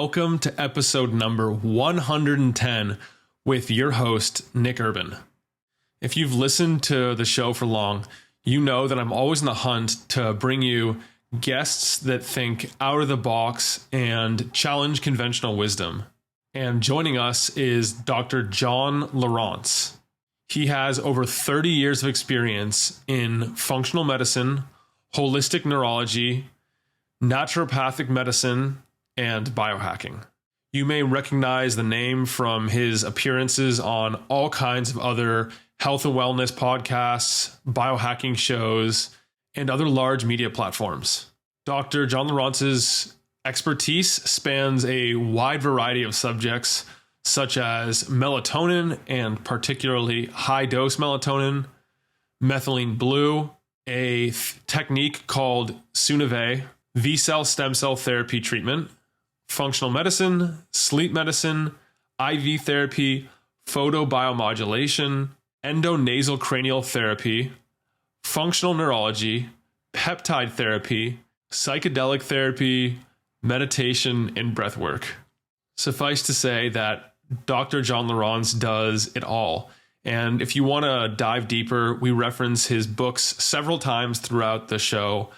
welcome to episode number 110 with your host, Nick Urban. If you've listened to the show for long, you know that I'm always in the hunt to bring you guests that think out of the box and challenge conventional wisdom. And joining us is Dr. John Lieurance. He has over 30 years of experience in functional medicine, holistic neurology, naturopathic medicine, and biohacking. You may recognize the name from his appearances on all kinds of other health and wellness podcasts, biohacking shows, and other large media platforms. Dr. John Lierance's expertise spans a wide variety of subjects, such as melatonin and particularly high-dose melatonin, methylene blue, a technique called Sunave, V-cell stem cell therapy treatment, functional medicine, sleep medicine, IV therapy, photobiomodulation, endo-nasal cranial therapy, functional neurology, peptide therapy, psychedelic therapy, meditation, and breathwork. Suffice to say that Dr. John Lieurance does it all. And if you want to dive deeper, we reference his books several times throughout the show.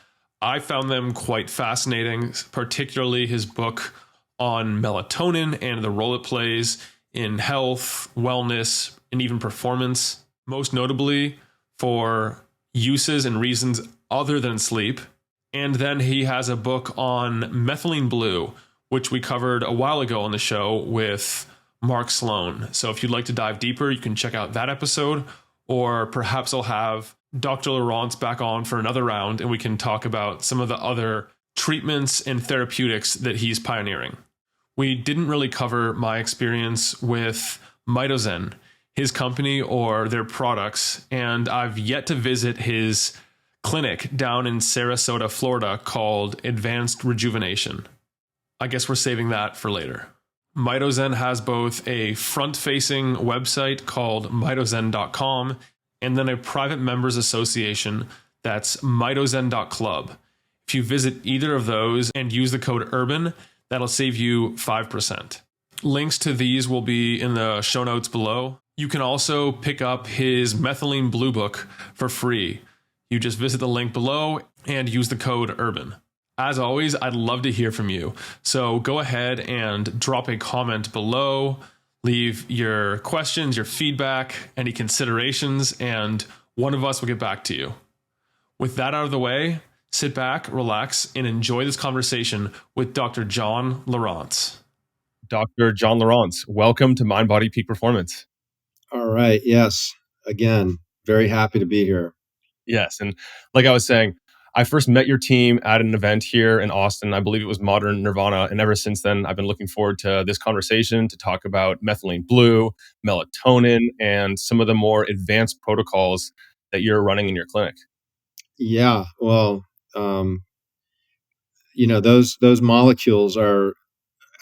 I found them quite fascinating, particularly his book on melatonin and the role it plays in health, wellness, and even performance, most notably for uses and reasons other than sleep. And then he has a book on methylene blue, which we covered a while ago on the show with Mark Sloan. So if you'd like to dive deeper, you can check out that episode, or perhaps I'll have Dr. Lieurance back on for another round and we can talk about some of the other treatments and therapeutics that he's pioneering. We didn't really cover my experience with MitoZen, his company or their products, and I've yet to visit his clinic down in Sarasota, Florida called Advanced Rejuvenation. I guess we're saving that for later. MitoZen has both a front-facing website called Mitozen.com and then a private members association that's Mitozen.club. If you visit either of those and use the code URBAN, that'll save you 5%. Links to these will be in the show notes below. You can also pick up his Methylene Blue book for free. You just visit the link below and use the code URBAN. As always, I'd love to hear from you. So go ahead and drop a comment below. Leave your questions, your feedback, any considerations, and one of us will get back to you. With that out of the way, sit back, relax, and enjoy this conversation with Dr. John Lieurance. Dr. John Lieurance, welcome to Mind Body Peak Performance. All right. Yes. Again, very happy to be here. Yes. And like I was saying, I first met your team at an event here in Austin. I believe it was Modern Nirvana. And ever since then, I've been looking forward to this conversation to talk about methylene blue, melatonin, and some of the more advanced protocols that you're running in your clinic. Yeah. Well, those molecules are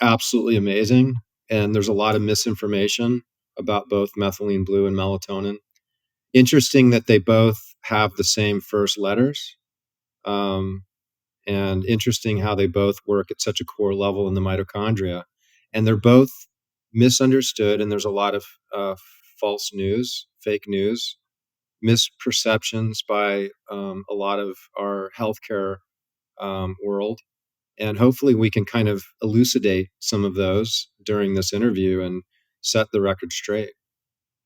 absolutely amazing. And there's a lot of misinformation about both methylene blue and melatonin. Interesting that they both have the same first letters. And interesting how they both work at such a core level in the mitochondria. And they're both misunderstood. And there's a lot of false news, fake news, misperceptions by a lot of our healthcare world. And hopefully we can kind of elucidate some of those during this interview and set the record straight.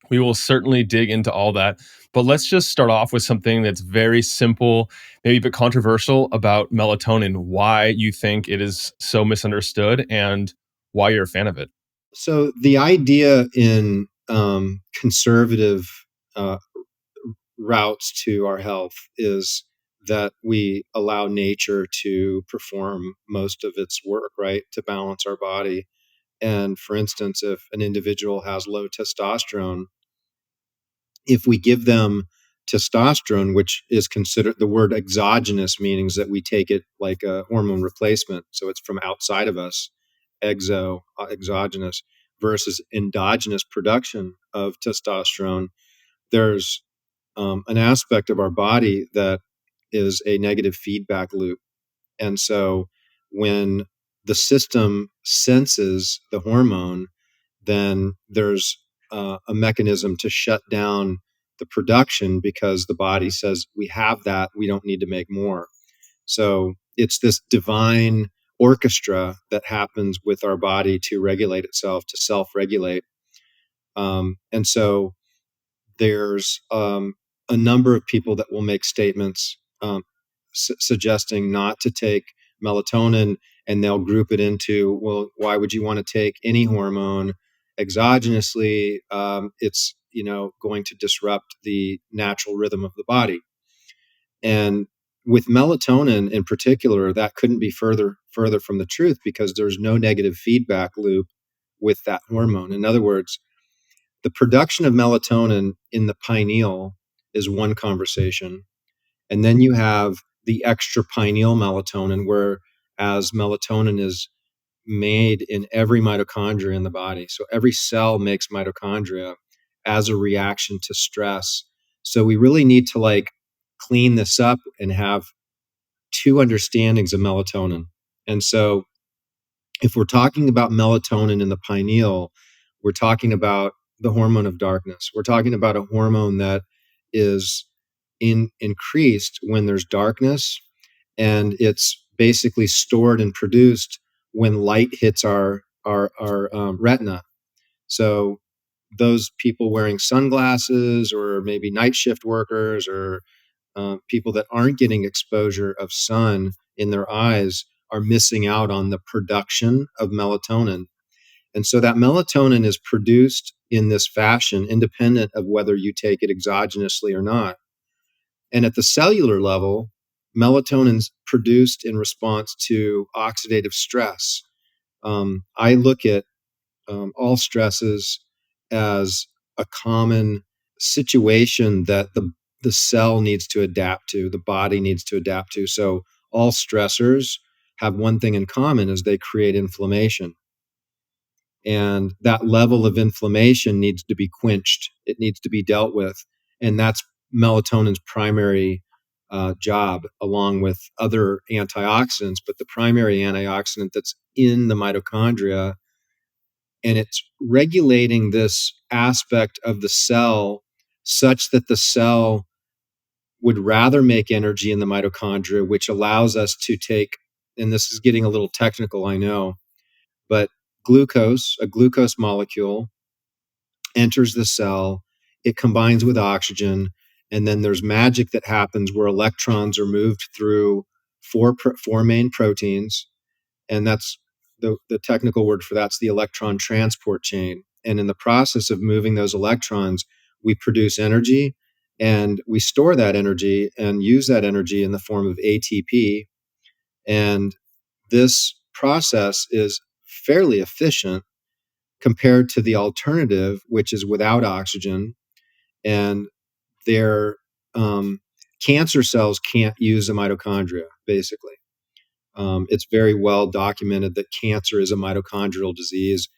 We will certainly dig into all that. But let's just start off with something that's very simple, maybe a bit controversial about melatonin, why you think it is so misunderstood and why you're a fan of it. So the idea in conservative routes to our health is that we allow nature to perform most of its work, right, to balance our body. And for instance, if an individual has low testosterone, if we give them testosterone, which is considered the word exogenous, means that we take it like a hormone replacement. So it's from outside of us, exogenous, versus endogenous production of testosterone. There's an aspect of our body that is a negative feedback loop. And so when the system senses the hormone, then there's a mechanism to shut down the production because the body says, we have that, we don't need to make more. So it's this divine orchestra that happens with our body to regulate itself, to self-regulate. And so there's a number of people that will make statements suggesting not to take melatonin, and they'll group it into, well, why would you want to take any hormone exogenously? It's going to disrupt the natural rhythm of the body. And with melatonin in particular, that couldn't be further from the truth, because there's no negative feedback loop with that hormone. In other words, the production of melatonin in the pineal is one conversation. And then you have the extra pineal melatonin, where as melatonin is made in every mitochondria in the body. So every cell makes mitochondria as a reaction to stress. So we really need to clean this up and have two understandings of melatonin. And so if we're talking about melatonin in the pineal, we're talking about the hormone of darkness. We're talking about a hormone that is increased when there's darkness, and it's basically stored and produced when light hits our retina. So those people wearing sunglasses, or maybe night shift workers, or people that aren't getting exposure of sun in their eyes, are missing out on the production of melatonin. And so that melatonin is produced in this fashion, independent of whether you take it exogenously or not. And at the cellular level, melatonin's produced in response to oxidative stress. I look at all stresses as a common situation that the cell needs to adapt to, the body needs to adapt to. So all stressors have one thing in common, is they create inflammation. And that level of inflammation needs to be quenched. It needs to be dealt with. And that's melatonin's primary job, along with other antioxidants. But the primary antioxidant that's in the mitochondria, and it's regulating this aspect of the cell such that the cell would rather make energy in the mitochondria, which allows us to take, and this is getting a little technical, I know, but a glucose molecule, enters the cell, it combines with oxygen, and then there's magic that happens where electrons are moved through four main proteins, and that's the technical word for that's the electron transport chain. And in the process of moving those electrons, we produce energy, and we store that energy and use that energy in the form of ATP. And this process is fairly efficient compared to the alternative, which is without oxygen. And their cancer cells can't use the mitochondria, basically. It's very well documented that cancer is a mitochondrial disease.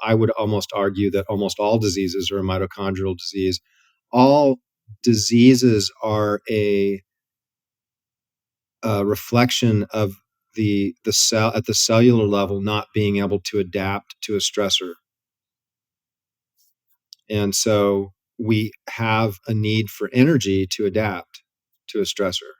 I would almost argue that almost all diseases are a mitochondrial disease. All diseases are a reflection of the cell at the cellular level not being able to adapt to a stressor. And so we have a need for energy to adapt to a stressor.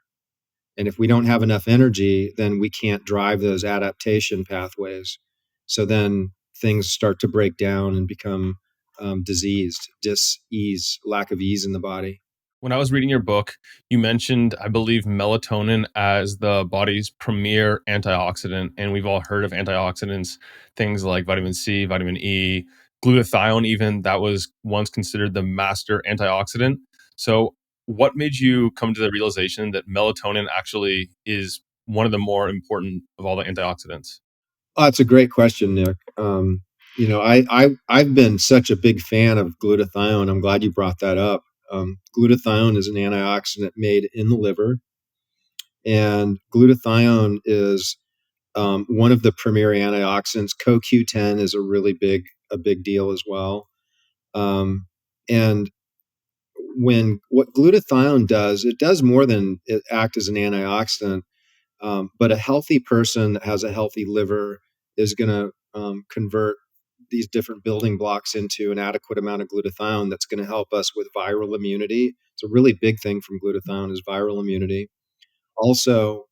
And if we don't have enough energy, then we can't drive those adaptation pathways. So then things start to break down and become diseased, dis-ease, lack of ease in the body. When I was reading your book, you mentioned, I believe, melatonin as the body's premier antioxidant. And we've all heard of antioxidants, things like vitamin C, vitamin E, glutathione, even that was once considered the master antioxidant. So, what made you come to the realization that melatonin actually is one of the more important of all the antioxidants? Oh, that's a great question, Nick. I've been such a big fan of glutathione. I'm glad you brought that up. Glutathione is an antioxidant made in the liver, and glutathione is one of the premier antioxidants. CoQ10 is a big deal as well. And when what glutathione does, it does more than it act as an antioxidant. But a healthy person that has a healthy liver is going to convert these different building blocks into an adequate amount of glutathione that's going to help us with viral immunity. It's a really big thing from glutathione is viral immunity. Also,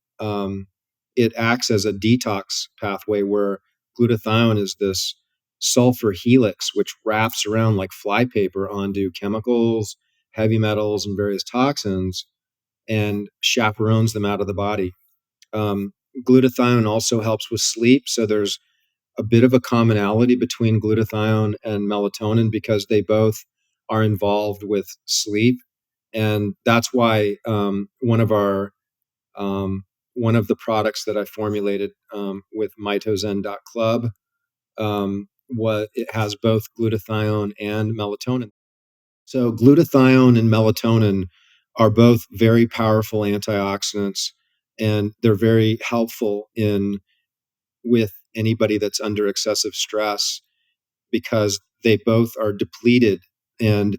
it acts as a detox pathway where glutathione is this sulfur helix, which wraps around like flypaper onto chemicals, heavy metals, and various toxins and chaperones them out of the body. Um, Glutathione also helps with sleep. So there's a bit of a commonality between glutathione and melatonin because they both are involved with sleep. And that's why um, one of the products that I formulated with Mitozen.club, what it has both glutathione and melatonin. So glutathione and melatonin are both very powerful antioxidants, and they're very helpful in with anybody that's under excessive stress because they both are depleted. And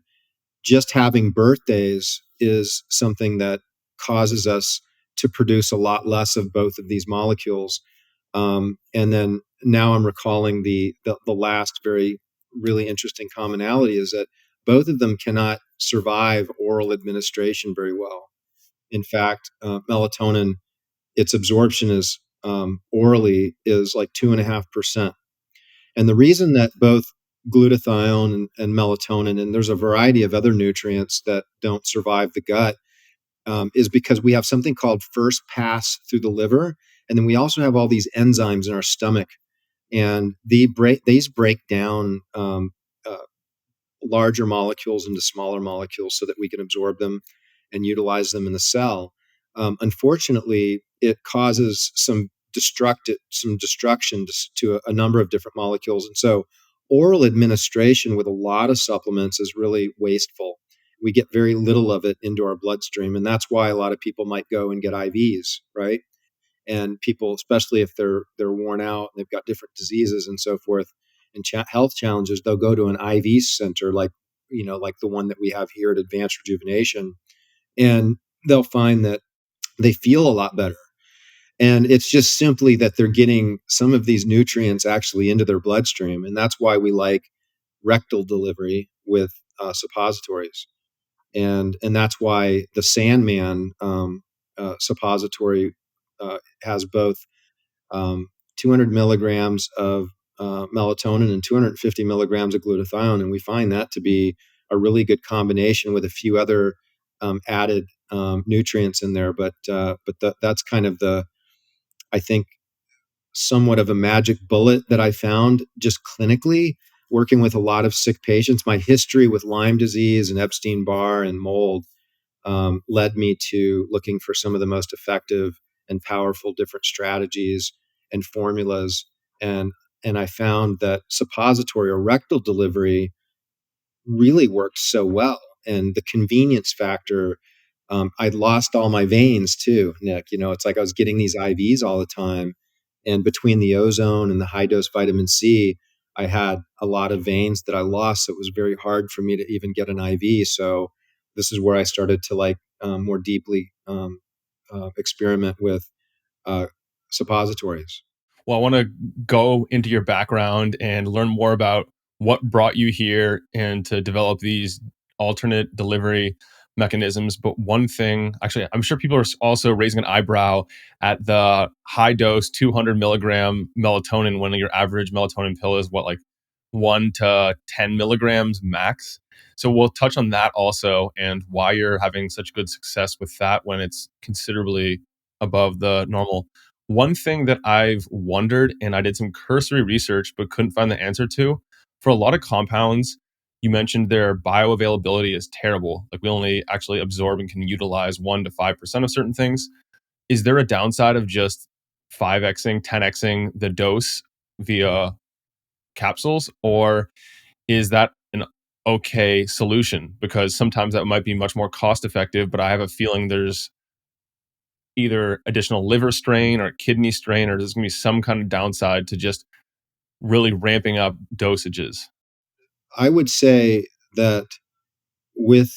just having birthdays is something that causes us to produce a lot less of both of these molecules. And then now I'm recalling the last very really interesting commonality is that both of them cannot survive oral administration very well. In fact, melatonin, its absorption is orally is like 2.5%. And the reason that both glutathione and melatonin, and there's a variety of other nutrients that don't survive the gut, is because we have something called first pass through the liver. And then we also have all these enzymes in our stomach. And these break down uh, larger molecules into smaller molecules so that we can absorb them and utilize them in the cell. Unfortunately, it causes some destruction to a number of different molecules, and so oral administration with a lot of supplements is really wasteful. We get very little of it into our bloodstream, and that's why a lot of people might go and get IVs, right? And people, especially if they're worn out and they've got different diseases and so forth and health challenges, they'll go to an IV center like like the one that we have here at Advanced Rejuvenation, and they'll find that they feel a lot better. And it's just simply that they're getting some of these nutrients actually into their bloodstream, and that's why we like rectal delivery with suppositories, and that's why the Sandman suppository has both um, 200 milligrams of melatonin and 250 milligrams of glutathione. And we find that to be a really good combination with a few other added nutrients in there. But that's kind of I think, somewhat of a magic bullet that I found just clinically working with a lot of sick patients. My history with Lyme disease and Epstein Barr and mold led me to looking for some of the most effective and powerful different strategies and formulas. And I found that suppository or rectal delivery really worked so well. And the convenience factor, I'd lost all my veins too, Nick. It's like I was getting these IVs all the time. And between the ozone and the high dose vitamin C, I had a lot of veins that I lost. So it was very hard for me to even get an IV. So this is where I started to more deeply experiment with uh, suppositories. Well, I want to go into your background and learn more about what brought you here and to develop these alternate delivery mechanisms. But one thing, actually, I'm sure people are also raising an eyebrow at the high dose 200 milligram melatonin when your average melatonin pill is what, like 1 to 10 milligrams max. So we'll touch on that also and why you're having such good success with that when it's considerably above the normal. One thing that I've wondered, and I did some cursory research but couldn't find the answer to, for a lot of compounds, you mentioned their bioavailability is terrible. Like we only actually absorb and can utilize 1 to 5% of certain things. Is there a downside of just 5xing, 10xing the dose via capsules? Or is that an okay solution? Because sometimes that might be much more cost effective, but I have a feeling there's either additional liver strain or kidney strain, or there's going to be some kind of downside to just really ramping up dosages. I would say that with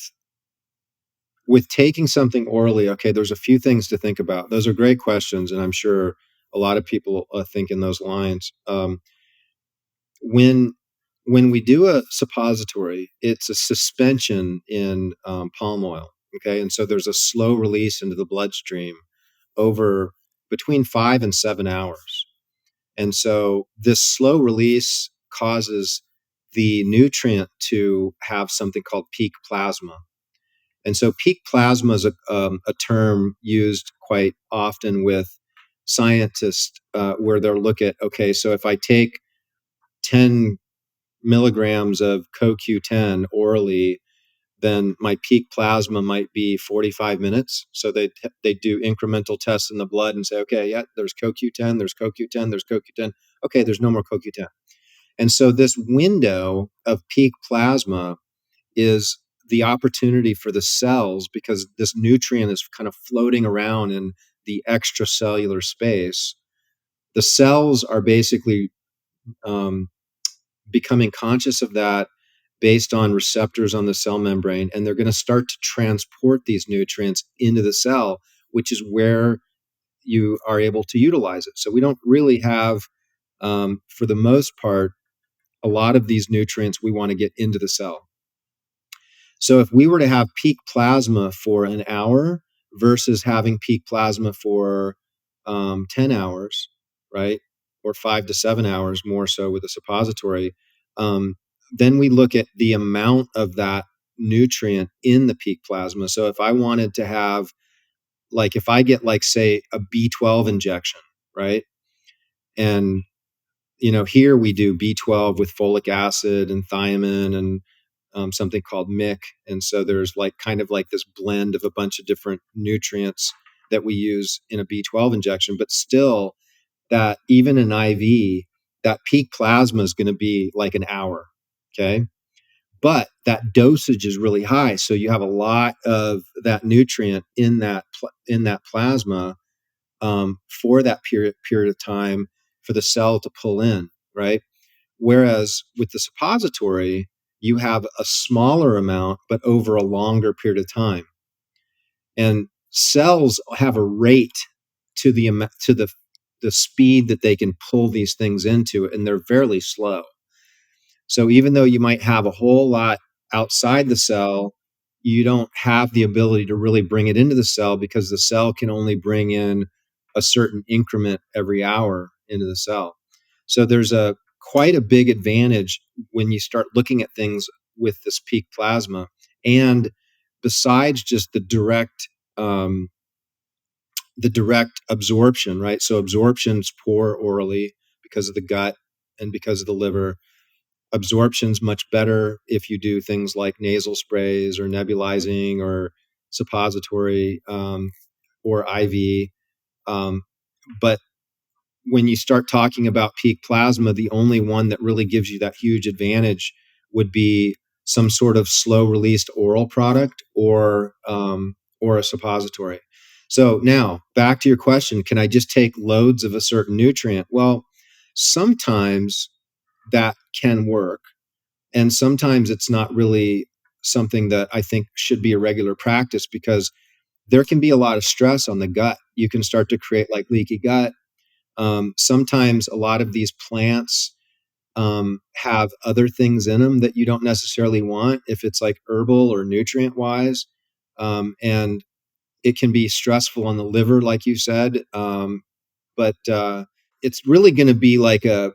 with taking something orally, okay, there's a few things to think about. Those are great questions, and I'm sure a lot of people think in those lines. When we do a suppository, it's a suspension in palm oil. Okay, and so there's a slow release into the bloodstream over between 5 and 7 hours. And so this slow release causes the nutrient to have something called peak plasma. And so peak plasma is a term used quite often with scientists where they'll look at, okay, so if I take 10 milligrams of CoQ10 orally, then my peak plasma might be 45 minutes. So they do incremental tests in the blood and say, okay, yeah, there's CoQ10, there's CoQ10, there's CoQ10. Okay, there's no more CoQ10. And so this window of peak plasma is the opportunity for the cells, because this nutrient is kind of floating around in the extracellular space. The cells are basically um, becoming conscious of that based on receptors on the cell membrane, and they're going to start to transport these nutrients into the cell, which is where you are able to utilize it. So we don't really have, for the most part, a lot of these nutrients we want to get into the cell. So if we were to have peak plasma for an hour versus having peak plasma for 10 hours, right? Or 5 to 7 hours more so with a suppository, then we look at the amount of that nutrient in the peak plasma. So if I wanted to have, like, if I get, like, say, a B12 injection, right? And here we do B12 with folic acid and thiamine and something called MIC. And so there's like kind of like this blend of a bunch of different nutrients that we use in a B12 injection. But still, that even an IV, that peak plasma is going to be like an hour. Okay. But that dosage is really high. So you have a lot of that nutrient in that plasma for that period of time for the cell to pull in, right? Whereas with the suppository, you have a smaller amount, but over a longer period of time. And cells have a rate to the speed that they can pull these things into, and they're fairly slow. So even though you might have a whole lot outside the cell, you don't have the ability to really bring it into the cell because the cell can only bring in a certain increment every hour into the cell. So there's a quite a big advantage when you start looking at things with this peak plasma. And besides just the direct absorption, right? So absorption's poor orally because of the gut and because of the liver. Absorption's much better if you do things like nasal sprays or nebulizing or suppository or IV. But when you start talking about peak plasma, the only one that really gives you that huge advantage would be some sort of slow released oral product or a suppository. So now back to your question, can I just take loads of a certain nutrient? Well, sometimes that can work. And sometimes it's not really something that I think should be a regular practice because there can be a lot of stress on the gut. You can start to create like leaky gut. Sometimes a lot of these plants have other things in them that you don't necessarily want if it's like herbal or nutrient wise. And it can be stressful on the liver, like you said. But it's really going to be like a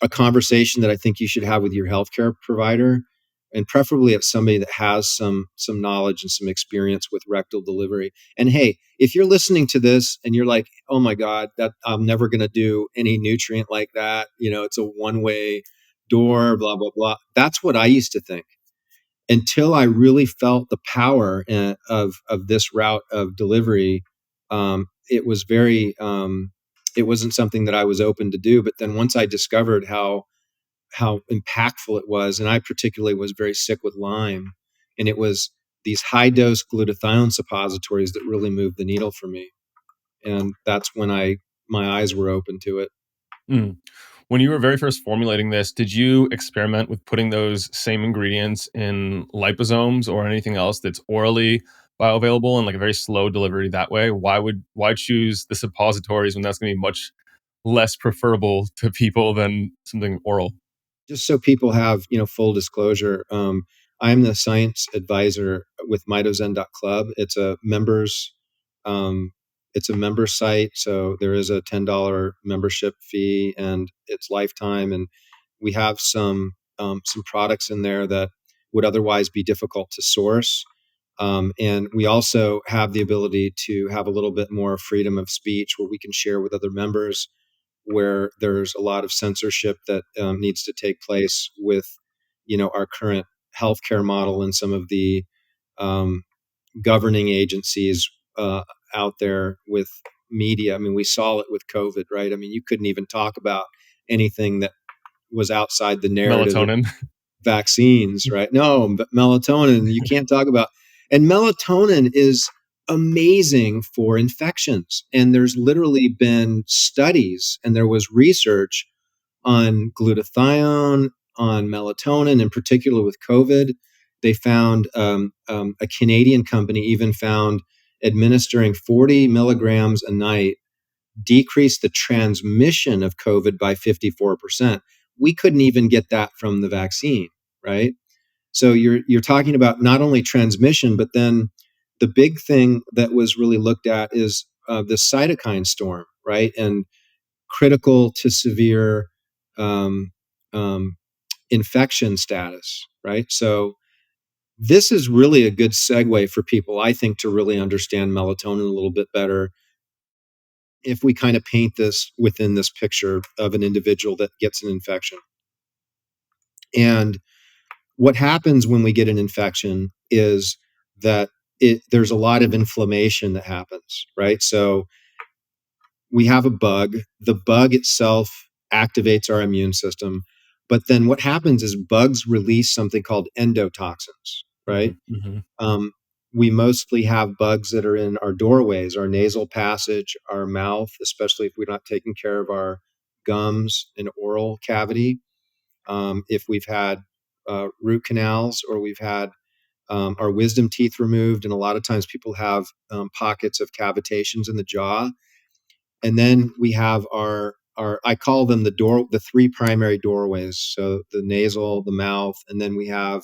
conversation that I think you should have with your healthcare provider, and preferably if somebody that has some knowledge and some experience with rectal delivery. And hey, if you're listening to this and you're like, oh my God, that I'm never going to do any nutrient like that, it's a one-way door, blah blah blah. That's what I used to think until I really felt the power of this route of delivery. It was very it wasn't something that I was open to do. But then once I discovered how impactful it was, and I particularly was very sick with Lyme, and it was these high dose glutathione suppositories that really moved the needle for me, and that's when my eyes were open to it. Mm. When you were very first formulating this, did you experiment with putting those same ingredients in liposomes or anything else that's orally bioavailable and like a very slow delivery that way, why choose the suppositories when that's going to be much less preferable to people than something oral? Just so people have, full disclosure, I'm the science advisor with Mitozen.club. Um, it's a member site, so there is a $10 membership fee, and it's lifetime. And we have some products in there that would otherwise be difficult to source. And we also have the ability to have a little bit more freedom of speech where we can share with other members, where there's a lot of censorship that needs to take place with, our current healthcare model and some of the um, governing agencies out there with media. I mean, we saw it with COVID, right? I mean, you couldn't even talk about anything that was outside the narrative of Melatonin. vaccines, right? No, but melatonin, you can't talk about. And melatonin is amazing for infections. And there's literally been studies, and there was research on glutathione, on melatonin, in particular with COVID. They found a Canadian company even found administering 40 milligrams a night decreased the transmission of COVID by 54%. We couldn't even get that from the vaccine, right? So you're talking about not only transmission, but then the big thing that was really looked at is the cytokine storm, right? And critical to severe um, um, infection status, right? So this is really a good segue for people, I think, to really understand melatonin a little bit better if we kind of paint this within this picture of an individual that gets an infection. And what happens when we get an infection is that there's a lot of inflammation that happens, right? So we have a bug. The bug itself activates our immune system. But then what happens is bugs release something called endotoxins, right? Mm-hmm. Um, we mostly have bugs that are in our doorways, our nasal passage, our mouth, especially if we're not taking care of our gums and oral cavity. If we've had root canals, or we've had our wisdom teeth removed, and a lot of times people have pockets of cavitations in the jaw. And then we have our I call them the three primary doorways. So the nasal, the mouth, and then we have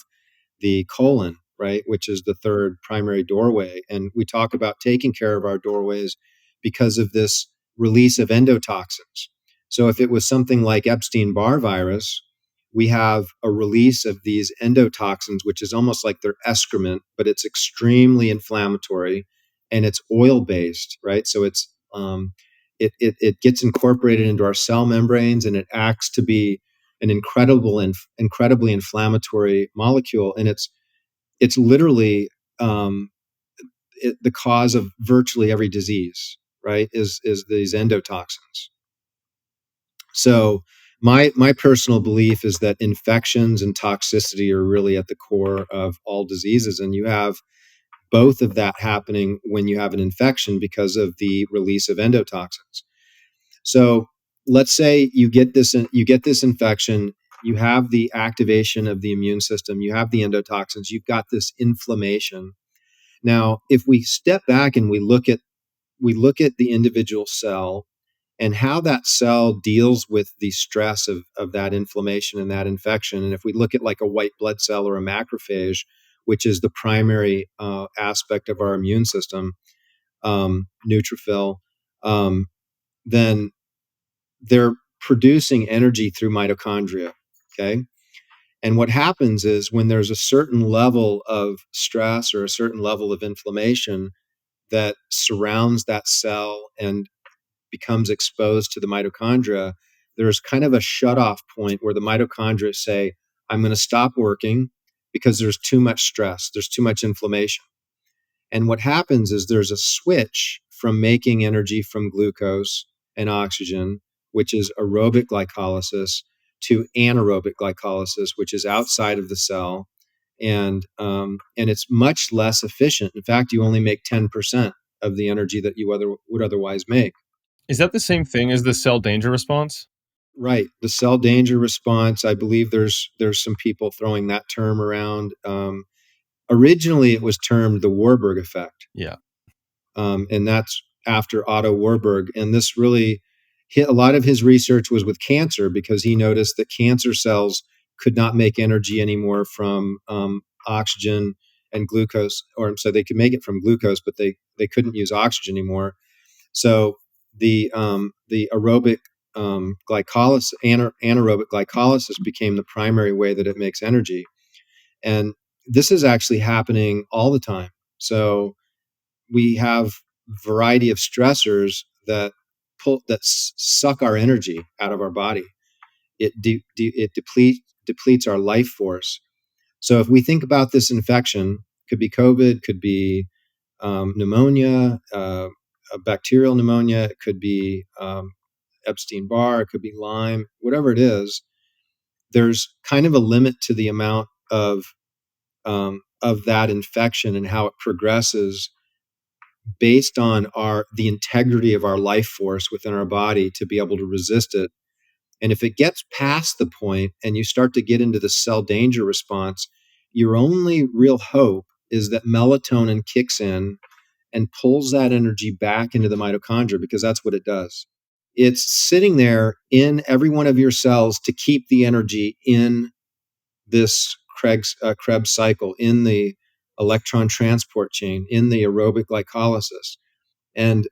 the colon, right, which is the third primary doorway. And we talk about taking care of our doorways because of this release of endotoxins. So if it was something like Epstein-Barr virus, we have a release of these endotoxins, which is almost like their excrement, but it's extremely inflammatory and it's oil based, right? So it gets incorporated into our cell membranes, and it acts to be an incredibly inflammatory molecule, and it's literally the cause of virtually every disease. Right? Is these endotoxins. So my personal belief is that infections and toxicity are really at the core of all diseases, and you have both of that happening when you have an infection because of the release of endotoxins. So let's say you get this infection, you have the activation of the immune system, you have the endotoxins, you've got this inflammation. Now, if we step back and we look at the individual cell and how that cell deals with the stress of that inflammation and that infection, and if we look at like a white blood cell or a macrophage, which is the primary aspect of our immune system, neutrophil, then they're producing energy through mitochondria. Okay. And what happens is when there's a certain level of stress or a certain level of inflammation that surrounds that cell and becomes exposed to the mitochondria, there's kind of a shut-off point where the mitochondria say, I'm going to stop working because there's too much stress, there's too much inflammation. And what happens is there's a switch from making energy from glucose and oxygen, which is aerobic glycolysis, to anaerobic glycolysis, which is outside of the cell, and it's much less efficient. In fact, you only make 10% of the energy that you would otherwise make. Is that the same thing as the cell danger response? Right, the cell danger response. I believe there's some people throwing that term around. Originally, it was termed the Warburg effect. Yeah. And that's after Otto Warburg. And this really hit, a lot of his research was with cancer because he noticed that cancer cells could not make energy anymore from oxygen and glucose, or so they could make it from glucose, but they couldn't use oxygen anymore. So the aerobic glycolysis, anaerobic glycolysis became the primary way that it makes energy. And this is actually happening all the time. So we have variety of stressors that suck our energy out of our body. It depletes our life force. So if we think about this infection, could be COVID, could be pneumonia, a bacterial pneumonia, it could be Epstein Barr, it could be Lyme, whatever it is. There's kind of a limit to the amount of that infection and how it progresses based on the integrity of our life force within our body to be able to resist it. And if it gets past the point and you start to get into the cell danger response, your only real hope is that melatonin kicks in and pulls that energy back into the mitochondria, because that's what it does. It's sitting there in every one of your cells to keep the energy in this Krebs cycle, in the electron transport chain, in the aerobic glycolysis. And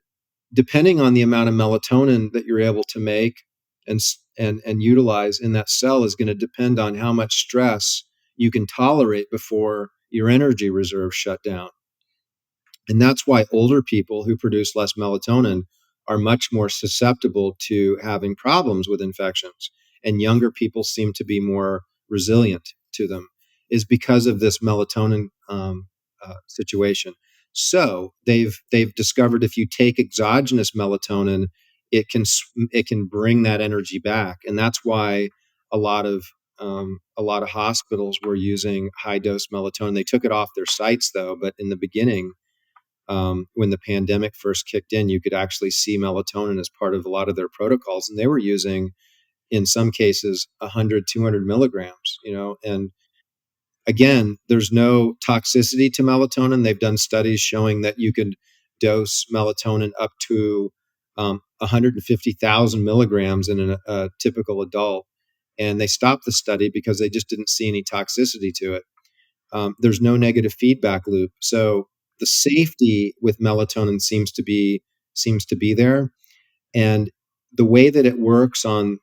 depending on the amount of melatonin that you're able to make and utilize in that cell is going to depend on how much stress you can tolerate before your energy reserves shut down. And that's why older people who produce less melatonin are much more susceptible to having problems with infections. And younger people seem to be more resilient to them, is because of this melatonin situation. So they've discovered if you take exogenous melatonin, it can bring that energy back, and that's why a lot of hospitals were using high dose melatonin. They took it off their sites though, but in the beginning, when the pandemic first kicked in, you could actually see melatonin as part of a lot of their protocols, and they were using, in some cases, 100, 200 milligrams. And again, there's no toxicity to melatonin. They've done studies showing that you could dose melatonin up to 150,000 milligrams in a typical adult, and they stopped the study because they just didn't see any toxicity to it. There's no negative feedback loop, so the safety with melatonin seems to be there, and the way that it works on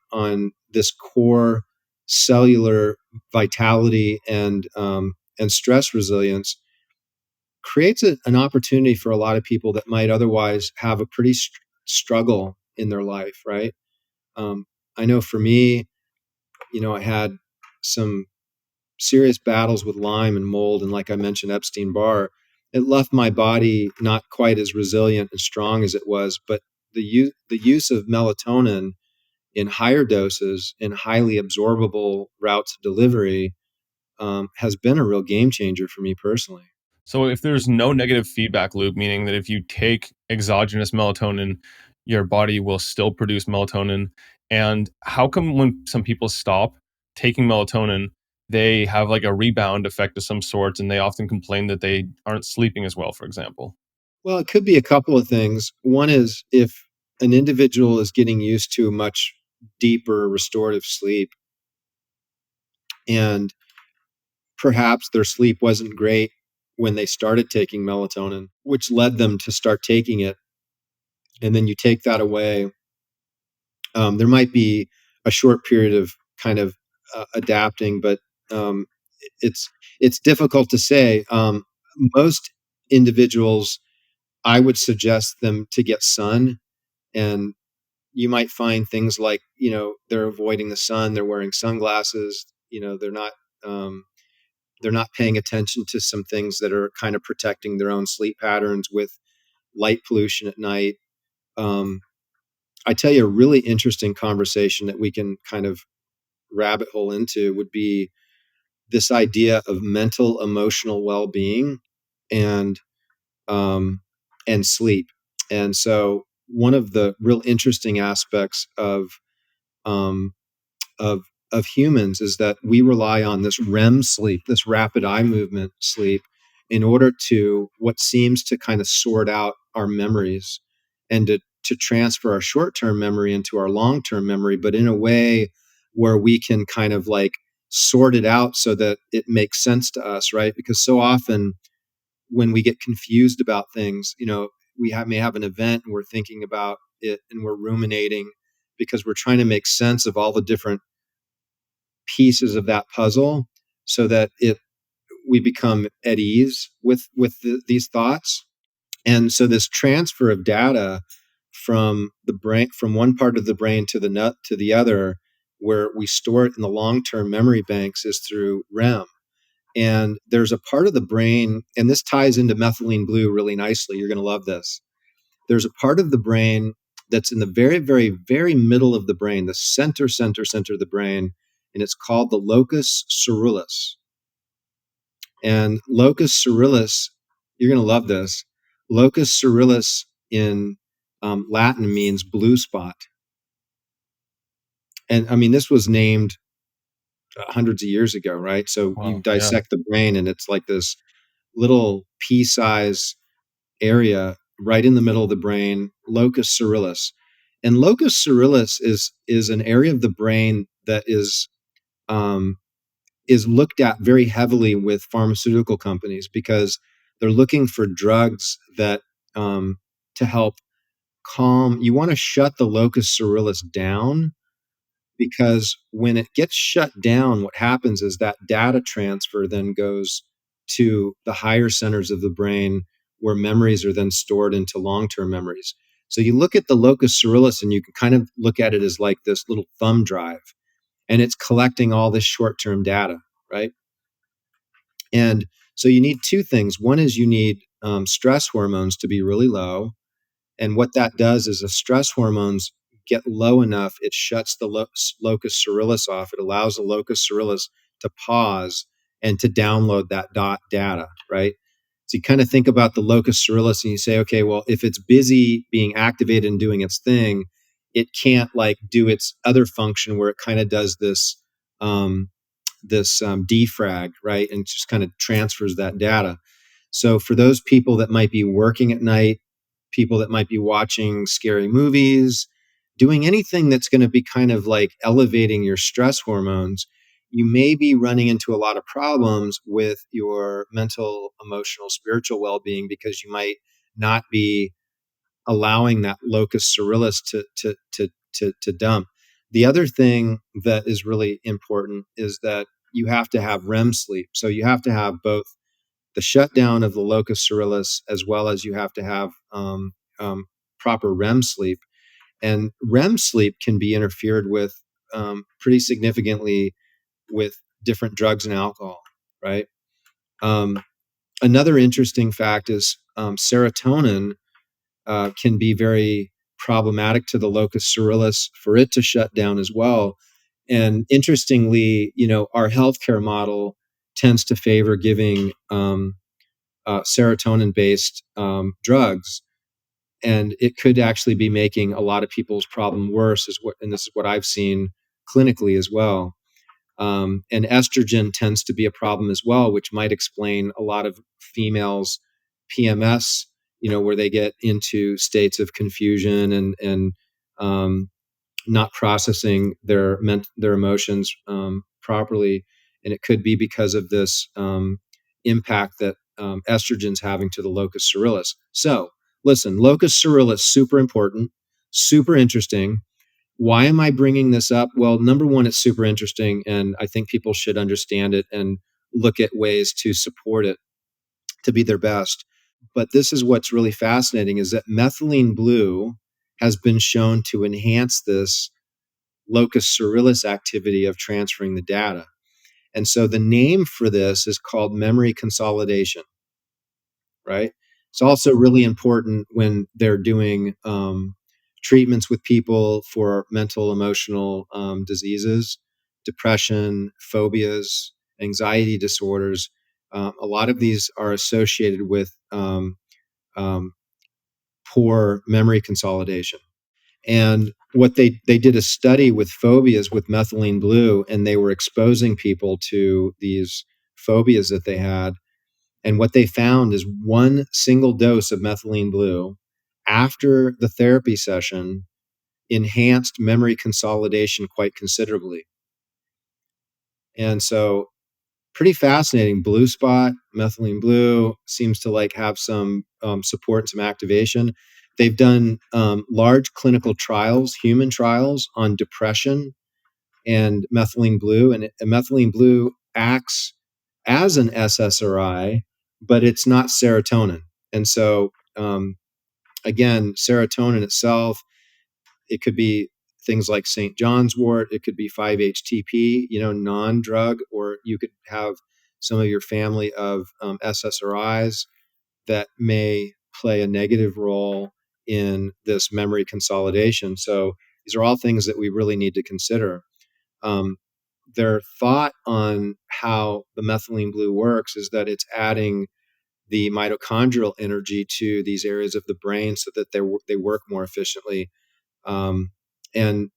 this core cellular vitality and stress resilience creates an opportunity for a lot of people that might otherwise have a pretty struggle in their life, right? I know for me, I had some serious battles with Lyme and mold, and like I mentioned, Epstein Barr. It left my body not quite as resilient and strong as it was, but the use of melatonin in higher doses in highly absorbable routes of delivery has been a real game changer for me personally. So if there's no negative feedback loop, meaning that if you take exogenous melatonin, your body will still produce melatonin. And how come when some people stop taking melatonin, they have like a rebound effect of some sort, and they often complain that they aren't sleeping as well, for example? Well, it could be a couple of things. One is if an individual is getting used to much deeper restorative sleep, and perhaps their sleep wasn't great when they started taking melatonin, which led them to start taking it, and then you take that away, there might be a short period of kind of adapting, but um, it's difficult to say. Most individuals, I would suggest them to get sun, and you might find things like they're avoiding the sun, they're wearing sunglasses, um, they're not paying attention to some things that are kind of protecting their own sleep patterns with light pollution at night. Um, I tell you, a really interesting conversation that we can kind of rabbit hole into would be this idea of mental emotional well-being and um, and sleep. And so one of the real interesting aspects um, of of humans is that we rely on this REM sleep, this rapid eye movement sleep, in order to what seems to kind of sort out our memories and to transfer our short-term memory into our long-term memory, but in a way where we can kind of like sort it out so that it makes sense to us, right? Because so often when we get confused about things, may have an event and we're thinking about it and we're ruminating because we're trying to make sense of all the different pieces of that puzzle so that we become at ease with these thoughts. And so this transfer of data from the brain, from one part of the brain to the other, where we store it in the long-term memory banks, is through REM. And there's a part of the brain, and this ties into methylene blue really nicely. You're going to love this. There's a part of the brain that's in the very, very, very middle of the brain, the center of the brain, and it's called the locus coeruleus. And locus coeruleus, you're going to love this. Locus coeruleus in Latin means blue spot. And I mean, this was named hundreds of years ago, right? So Wow, you dissect the brain, and it's like this little pea-size area right in the middle of the brain, locus coeruleus. And locus coeruleus is an area of the brain that is looked at very heavily with pharmaceutical companies because they're looking for drugs that to help calm. You want to shut the locus coeruleus down because when it gets shut down, what happens is that data transfer then goes to the higher centers of the brain where memories are then stored into long-term memories. So you look at the locus coeruleus and you can kind of look at it as like this little thumb drive, and it's collecting all this short-term data, right? And so you need two things. One is you need stress hormones to be really low. And what that does is the stress hormones get low enough, it shuts the locus coeruleus off. It allows the locus coeruleus to pause and to download that data, right? So you kind of think about the locus coeruleus and you say, okay, well, if it's busy being activated and doing its thing, it can't like do its other function where it kind of does um, this defrag, right? And just kind of transfers that data. So for those people that might be working at night, people that might be watching scary movies, doing anything that's going to be kind of like elevating your stress hormones, you may be running into a lot of problems with your mental, emotional, spiritual well-being because you might not be allowing that locus coeruleus to dump. The other thing that is really important is that you have to have REM sleep. So you have to have both the shutdown of the locus coeruleus as well as you have to have proper REM sleep. And REM sleep can be interfered with pretty significantly with different drugs and alcohol, right? Another interesting fact is serotonin can be very problematic to the locus coeruleus for it to shut down as well. And interestingly, our healthcare model tends to favor giving serotonin-based drugs, and it could actually be making a lot of people's problem worse. And this is what I've seen clinically as well. And estrogen tends to be a problem as well, which might explain a lot of females' PMS, where they get into states of confusion and not processing their emotions properly. And it could be because of this impact that estrogen's having to the locus coeruleus. So listen, locus coeruleus, super important, super interesting. Why am I bringing this up? Well, number one, it's super interesting, and I think people should understand it and look at ways to support it to be their best. But this is what's really fascinating is that methylene blue has been shown to enhance this locus coeruleus activity of transferring the data. And so the name for this is called memory consolidation, right? It's also really important when they're doing treatments with people for mental, emotional diseases, depression, phobias, anxiety disorders. A lot of these are associated with um, poor memory consolidation. And what they did a study with phobias with methylene blue, and they were exposing people to these phobias that they had. And what they found is one single dose of methylene blue after the therapy session enhanced memory consolidation quite considerably. And so pretty fascinating. Blue spot, methylene blue seems to like have some support and some activation. They've done large clinical trials, human trials on depression and methylene blue. And methylene blue acts as an SSRI, but it's not serotonin. And so, again, serotonin itself, it could be things like St. John's wort, it could be 5-HTP, non-drug, or you could have some of your family of SSRIs that may play a negative role in this memory consolidation. So these are all things that we really need to consider. Um, their thought on how the methylene blue works is that it's adding the mitochondrial energy to these areas of the brain so that they work more efficiently. And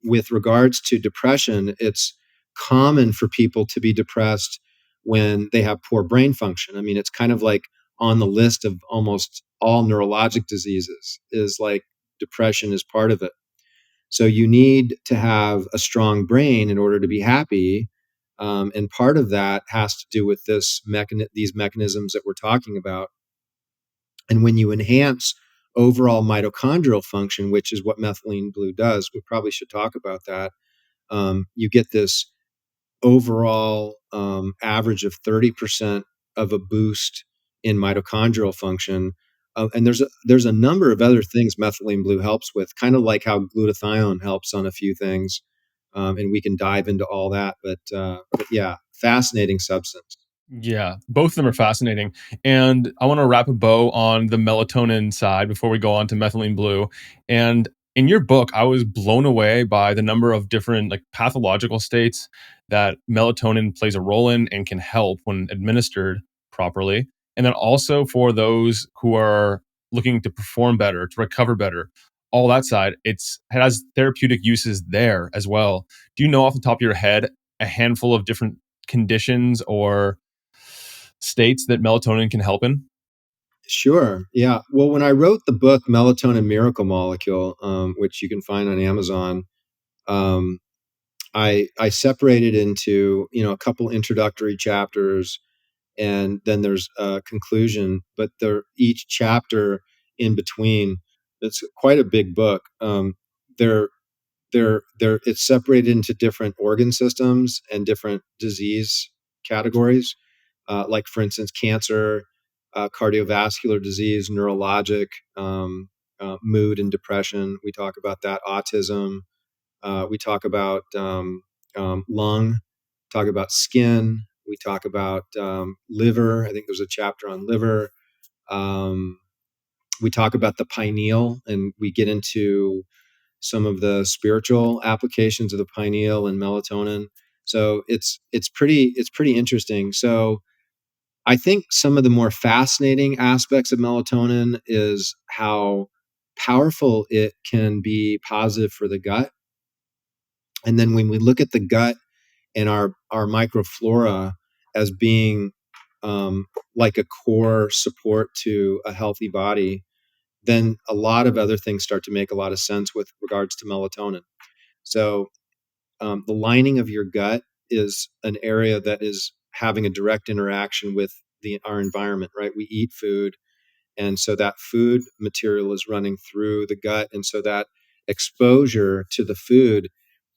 with regards to depression, it's common for people to be depressed when they have poor brain function. I mean, it's kind of like on the list of almost all neurologic diseases, is like depression is part of it. So you need to have a strong brain in order to be happy. And part of that has to do with these mechanisms that we're talking about. And when you enhance overall mitochondrial function, which is what methylene blue does, we probably should talk about that. You get this overall average of 30% of a boost in mitochondrial function. And there's a number of other things methylene blue helps with, kind of like how glutathione helps on a few things. And we can dive into all that. But yeah, fascinating substance. Yeah, both of them are fascinating. And I want to wrap a bow on the melatonin side before we go on to methylene blue. And in your book, I was blown away by the number of different like pathological states that melatonin plays a role in and can help when administered properly. And then also for those who are looking to perform better, to recover better, all that side, it has therapeutic uses there as well. Do you know off the top of your head a handful of different conditions or states that melatonin can help in? Sure. Yeah. Well, when I wrote the book Melatonin Miracle Molecule, which you can find on Amazon, um, I separated into a couple introductory chapters, and then there's a conclusion. But each chapter in between, it's quite a big book. They're it's separated into different organ systems and different disease categories, like for instance cancer, cardiovascular disease, neurologic, mood and depression. We talk about that. Autism. We talk about lung. Talk about skin. We talk about liver. I think there's a chapter on liver. Um, we talk about the pineal, and we get into some of the spiritual applications of the pineal and melatonin. So it's pretty interesting. So I think some of the more fascinating aspects of melatonin is how powerful it can be positive for the gut. And then when we look at the gut and our microflora as being like a core support to a healthy body, then a lot of other things start to make a lot of sense with regards to melatonin. So the lining of your gut is an area that is having a direct interaction with our environment, right? We eat food, and so that food material is running through the gut, and so that exposure to the food,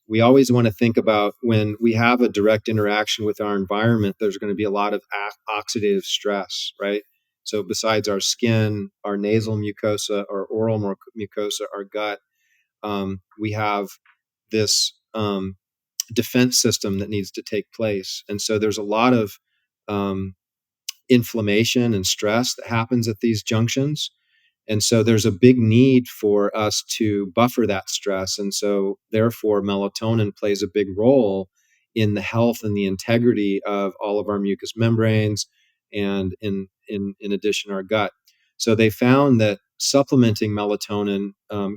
we always want to think about when we have a direct interaction with our environment, there's going to be a lot of oxidative stress, right? So besides our skin, our nasal mucosa, our oral mucosa, our gut, we have this defense system that needs to take place. And so there's a lot of um, inflammation and stress that happens at these junctions. And so there's a big need for us to buffer that stress. And so, therefore, melatonin plays a big role in the health and the integrity of all of our mucous membranes and, in addition, our gut. So they found that supplementing melatonin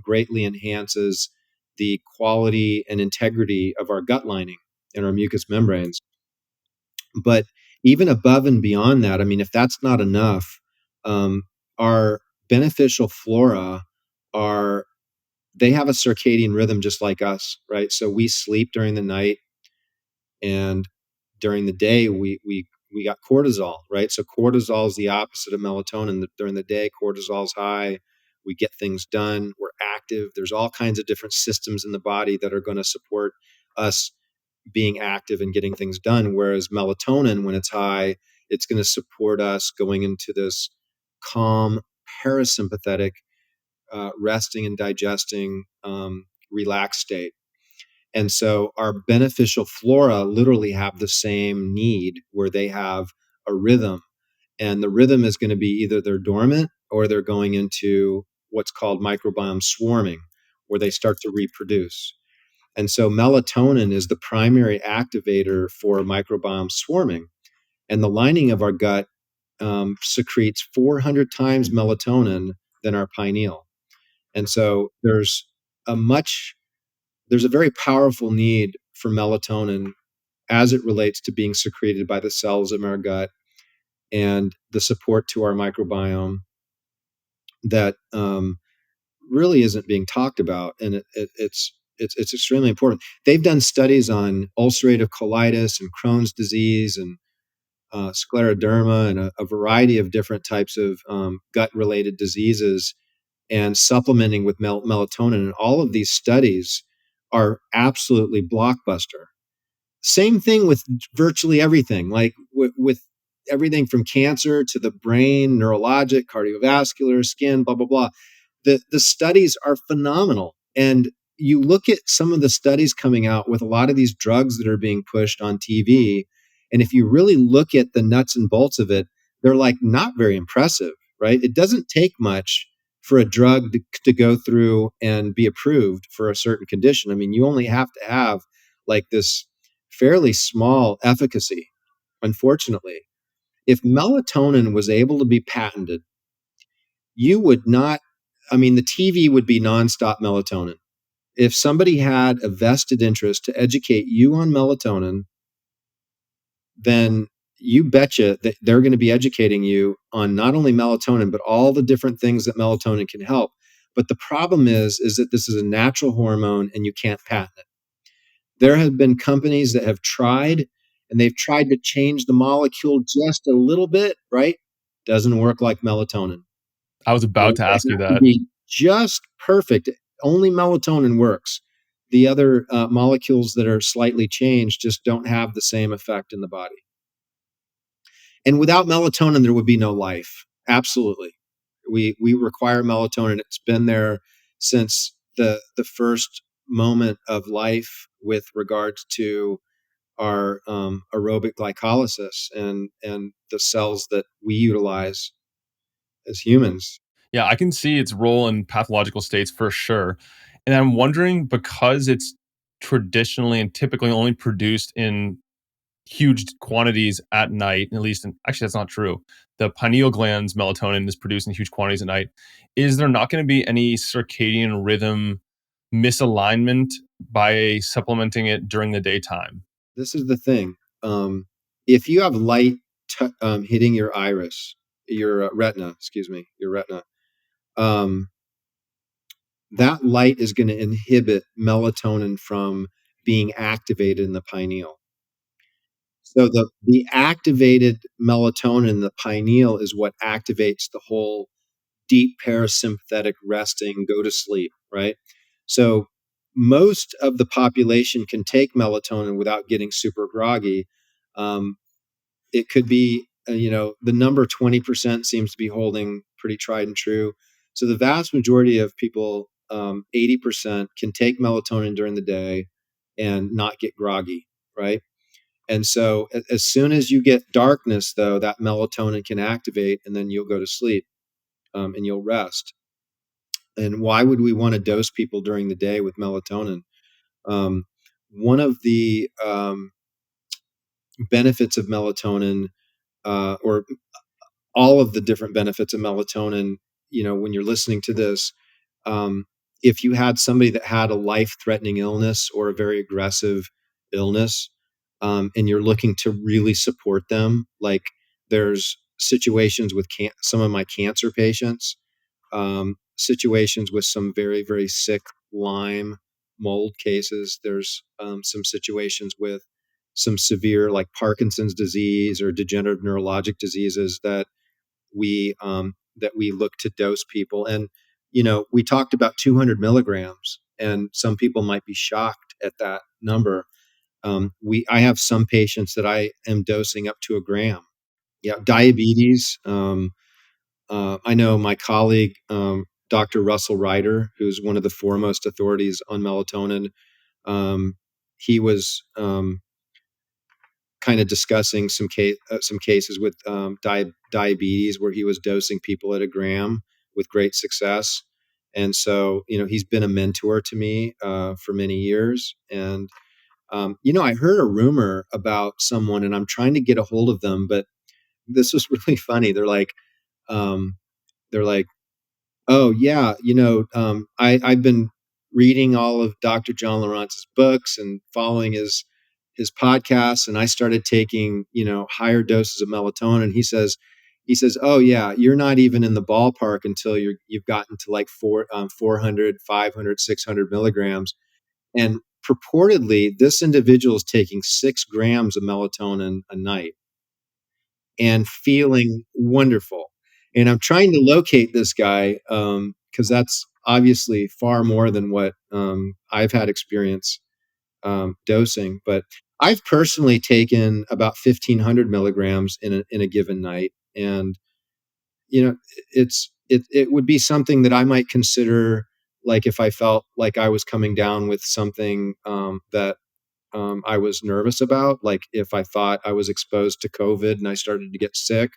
greatly enhances the quality and integrity of our gut lining and our mucous membranes. But even above and beyond that, I mean, if that's not enough, our beneficial flora are, they have a circadian rhythm just like us, right? So we sleep during the night, and during the day we got cortisol, right? So cortisol is the opposite of melatonin. During the day, cortisol is high. We get things done. We're active. There's all kinds of different systems in the body that are going to support us being active and getting things done. Whereas melatonin, when it's high, it's going to support us going into this calm, parasympathetic, resting and digesting, relaxed state. And so our beneficial flora literally have the same need, where they have a rhythm. And the rhythm is going to be either they're dormant or they're going into what's called microbiome swarming, where they start to reproduce. And so melatonin is the primary activator for microbiome swarming. And the lining of our gut secretes 400 times melatonin than our pineal. And so there's a very powerful need for melatonin as it relates to being secreted by the cells in our gut and the support to our microbiome that really isn't being talked about. And it's extremely important. They've done studies on ulcerative colitis and Crohn's disease and scleroderma and a variety of different types of gut-related diseases, and supplementing with melatonin. And all of these studies are absolutely blockbuster. Same thing with virtually everything, like with everything from cancer to the brain, neurologic, cardiovascular, skin, blah, blah, blah. The studies are phenomenal. And you look at some of the studies coming out with a lot of these drugs that are being pushed on TV. And if you really look at the nuts and bolts of it, they're like not very impressive, right? It doesn't take much for a drug to go through and be approved for a certain condition. I mean, you only have to have like this fairly small efficacy, unfortunately. If melatonin was able to be patented, you would not, I mean, the TV would be nonstop melatonin. If somebody had a vested interest to educate you on melatonin, then you betcha that they're going to be educating you on not only melatonin, but all the different things that melatonin can help. But the problem is that this is a natural hormone and you can't patent it. There have been companies that have tried, and they've tried to change the molecule just a little bit, right? Doesn't work like melatonin. I was about to ask you It has to that. be just perfect. Only melatonin works. The other molecules that are slightly changed just don't have the same effect in the body. And without melatonin, there would be no life. Absolutely. We require melatonin. It's been there since the first moment of life with regards to our aerobic glycolysis and the cells that we utilize as humans. Yeah, I can see its role in pathological states for sure. And I'm wondering, because it's traditionally and typically only produced in huge quantities at night, at least actually that's not true. The pineal gland's melatonin is produced in huge quantities at night. Is there not going to be any circadian rhythm misalignment by supplementing it during the daytime? This is the thing. If you have light hitting your iris, your retina, excuse me, your retina, um, that light is going to inhibit melatonin from being activated in the pineal. So the activated melatonin in the pineal is what activates the whole deep parasympathetic resting, go to sleep, right? So most of the population can take melatonin without getting super groggy. Um, it could be, the number 20% seems to be holding pretty tried and true. So the vast majority of people, 80%, can take melatonin during the day and not get groggy, right? And so as soon as you get darkness, though, that melatonin can activate, and then you'll go to sleep, and you'll rest. And why would we want to dose people during the day with melatonin? One of the benefits of melatonin, or all of the different benefits of melatonin, when you're listening to this, if you had somebody that had a life-threatening illness or a very aggressive illness, and you're looking to really support them. Like there's situations with some of my cancer patients, situations with some very, very sick Lyme mold cases. There's some situations with some severe like Parkinson's disease or degenerative neurologic diseases that we look to dose people. And we talked about 200 milligrams, and some people might be shocked at that number. I have some patients that I am dosing up to a gram. Yeah, diabetes. I know my colleague, Dr. Russell Ryder, who's one of the foremost authorities on melatonin. He was kind of discussing some cases with diabetes where he was dosing people at a gram with great success. And so, he's been a mentor to me for many years. And I heard a rumor about someone, and I'm trying to get a hold of them, but this was really funny. Um, they're like, oh yeah, I've been reading all of Dr. John Lierance's books and following his podcasts, and I started taking higher doses of melatonin. He says, oh yeah, you're not even in the ballpark until you've gotten to like 400, 500, 600 milligrams, and purportedly this individual is taking 6 grams of melatonin a night and feeling wonderful. And I'm trying to locate this guy because that's obviously far more than what I've had experience dosing. But I've personally taken about 1,500 milligrams in a given night, and it would be something that I might consider, like if I felt like I was coming down with something that I was nervous about, like if I thought I was exposed to COVID and I started to get sick.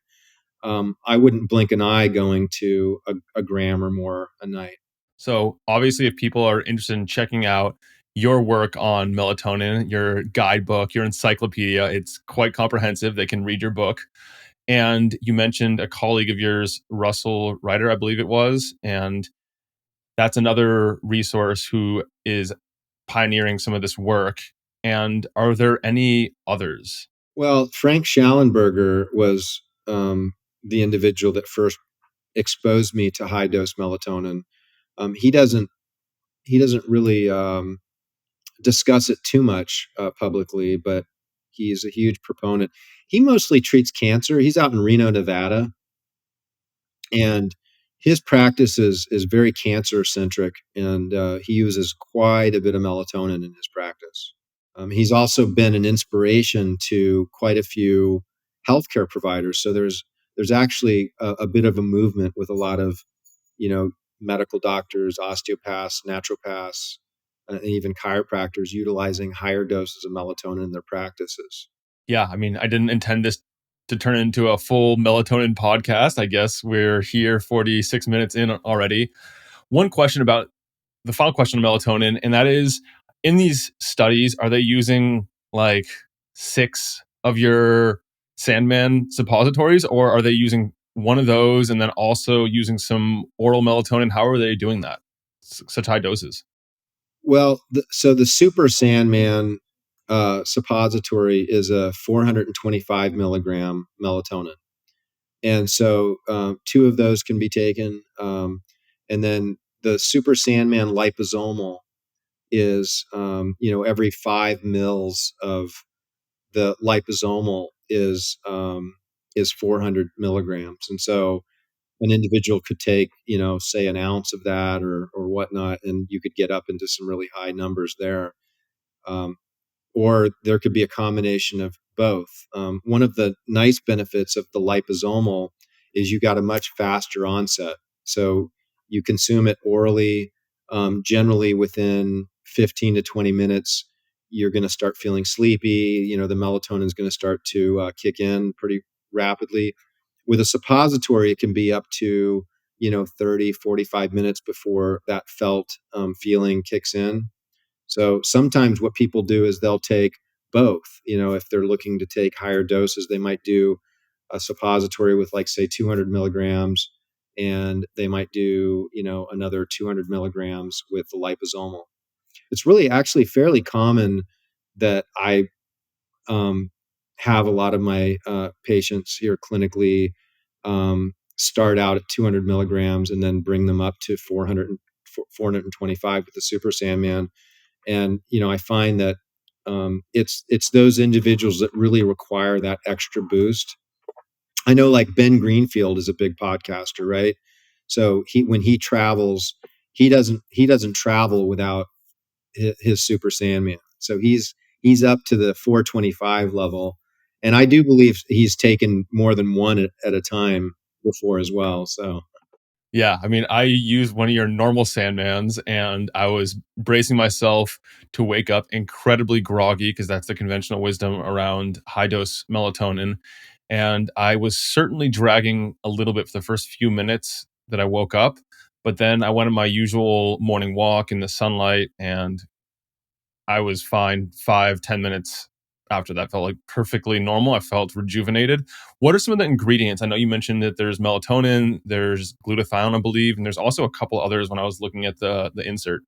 I wouldn't blink an eye going to a gram or more a night. So obviously, if people are interested in checking out your work on melatonin, your guidebook, your encyclopedia, it's quite comprehensive. They can read your book. And you mentioned a colleague of yours, Russell Ryder, I believe it was. And that's another resource who is pioneering some of this work. And are there any others? Well, Frank Schallenberger was the individual that first exposed me to high dose melatonin. He doesn't really discuss it too much publicly, but he's a huge proponent. He mostly treats cancer. He's out in Reno, Nevada, and his practice is very cancer centric, and he uses quite a bit of melatonin in his practice. He's also been an inspiration to quite a few healthcare providers. So there's actually a bit of a movement with a lot of you know medical doctors, osteopaths, naturopaths, and even chiropractors utilizing higher doses of melatonin in their practices. Yeah, I mean, I didn't intend this to turn into a full melatonin podcast. I guess we're here 46 minutes in already. One question about the final question on melatonin, and that is, in these studies, are they using like 6 of your Sandman suppositories, or are they using one of those and then also using some oral melatonin? How are they doing that? Such high doses. Well, so the Super Sandman suppository is a 425 milligram melatonin. And so 2 of those can be taken. And then the Super Sandman liposomal is, every 5 mils of the liposomal is 400 milligrams. And so an individual could take, say an ounce of that or whatnot, and you could get up into some really high numbers there. Um, or there could be a combination of both. One of the nice benefits of the liposomal is you got a much faster onset. So you consume it orally, generally within 15 to 20 minutes, you're going to start feeling sleepy. The melatonin is going to start to kick in pretty rapidly. With a suppository, it can be up to 30, 45 minutes before that felt feeling kicks in. So sometimes what people do is they'll take both. If they're looking to take higher doses, they might do a suppository with, like, say, 200 milligrams, and they might do, another 200 milligrams with the liposomal. It's really actually fairly common that I have a lot of my patients here clinically start out at 200 milligrams and then bring them up to 425 with the Super Sandman. And I find that it's those individuals that really require that extra boost. I know, like Ben Greenfield is a big podcaster, right? So when he travels, he doesn't travel without his Super Sandman. So he's up to the 425 level, and I do believe he's taken more than one at a time before as well. So Yeah, I mean, I used one of your normal Sandmans, and I was bracing myself to wake up incredibly groggy because that's the conventional wisdom around high dose melatonin. And I was certainly dragging a little bit for the first few minutes that I woke up. But then I went on my usual morning walk in the sunlight, and I was fine 5, 10 minutes after that. Felt like perfectly normal. I felt rejuvenated. What are some of the ingredients? I know you mentioned that there's melatonin, there's glutathione, I believe, and there's also a couple others when I was looking at the insert.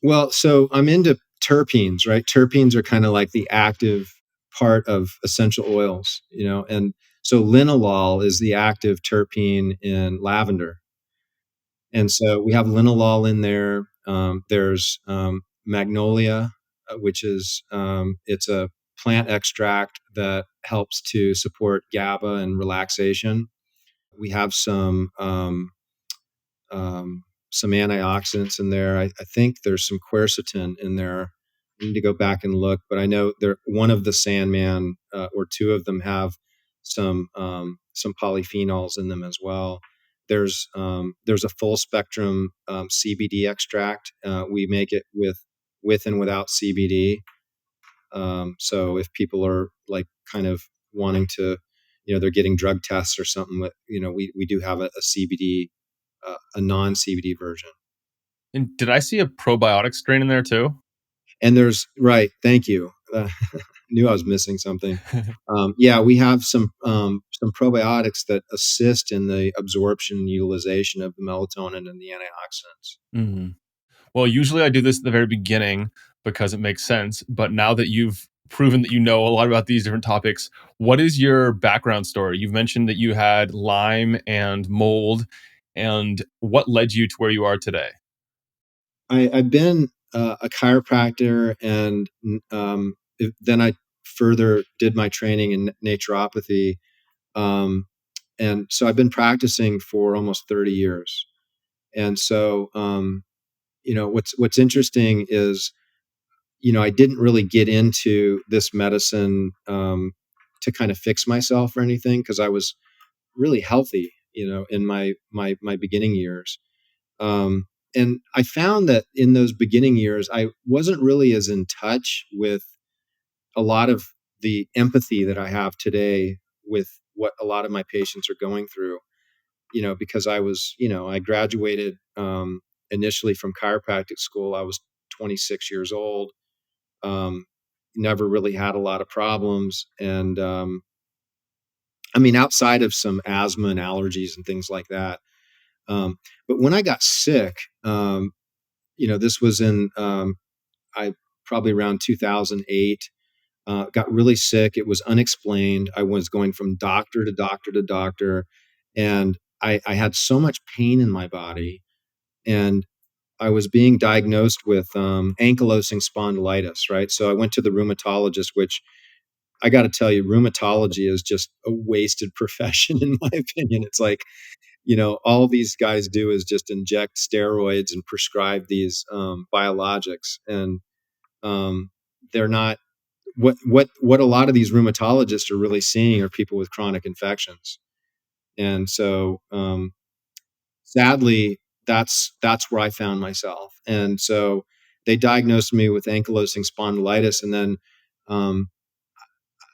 well, so I'm into terpenes, right? Terpenes are kind of like the active part of essential oils, and so linalool is the active terpene in lavender. And so we have linalool in there. There's magnolia, which is it's a plant extract that helps to support GABA and relaxation. We have some antioxidants in there. I think there's some quercetin in there. I need to go back and look, but I know one of the Sandman or two of them have some polyphenols in them as well. There's a full spectrum CBD extract. We make it with and without CBD. So if people are like kind of wanting to, they're getting drug tests or something, we do have a CBD, a non CBD version. And did I see a probiotic strain in there too? And right. Thank you. Knew I was missing something. Yeah, we have some probiotics that assist in the absorption and utilization of the melatonin and the antioxidants. Mhm. Well, usually I do this at the very beginning because it makes sense. But now that you've proven that you know a lot about these different topics, what is your background story? You've mentioned that you had Lyme and mold, and what led you to where you are today? I've been a chiropractor, and then I further did my training in naturopathy. Um, and so I've been practicing for almost 30 years. And so, what's interesting is, I didn't really get into this medicine to kind of fix myself or anything, because I was really healthy, in my beginning years. Um, and I found that in those beginning years, I wasn't really as in touch with a lot of the empathy that I have today with what a lot of my patients are going through, because I graduated initially from chiropractic school. I was 26 years old, um, never really had a lot of problems. And I mean, outside of some asthma and allergies and things like that. But when I got sick, this was in I probably around 2008. Got really sick. It was unexplained. I was going from doctor to doctor to doctor, and I had so much pain in my body, and I was being diagnosed with ankylosing spondylitis. Right, so I went to the rheumatologist, which I got to tell you, rheumatology is just a wasted profession, in my opinion. It's like, all these guys do is just inject steroids and prescribe these biologics, and they're not what a lot of these rheumatologists are really seeing are people with chronic infections. And so, sadly, that's where I found myself. And so they diagnosed me with ankylosing spondylitis, and then um,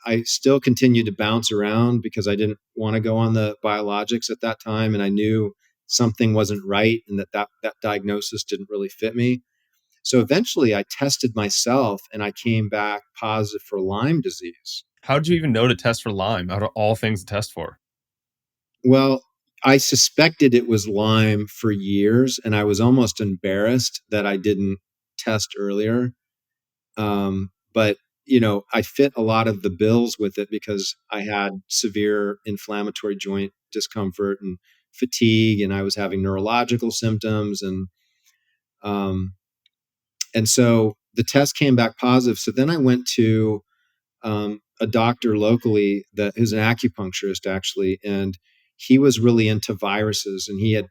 I still continued to bounce around because I didn't want to go on the biologics at that time, and I knew something wasn't right, and that diagnosis didn't really fit me. So eventually, I tested myself, and I came back positive for Lyme disease. How did you even know to test for Lyme out of all things to test for? Well, I suspected it was Lyme for years, and I was almost embarrassed that I didn't test earlier. But I fit a lot of the bills with it because I had severe inflammatory joint discomfort and fatigue, and I was having neurological symptoms, um, and so the test came back positive. So then I went to a doctor locally who's an acupuncturist actually, and he was really into viruses, and he had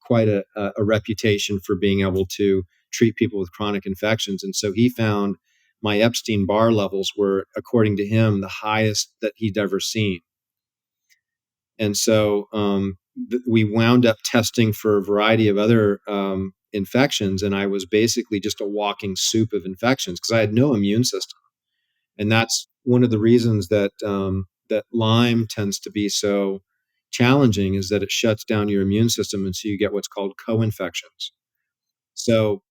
quite a reputation for being able to treat people with chronic infections. And so he found my Epstein Barr levels were, according to him, the highest that he'd ever seen. And so we wound up testing for a variety of other infections, and I was basically just a walking soup of infections because I had no immune system. And that's one of the reasons that Lyme tends to be so challenging, is that it shuts down your immune system, and so you get what's called co-infections. So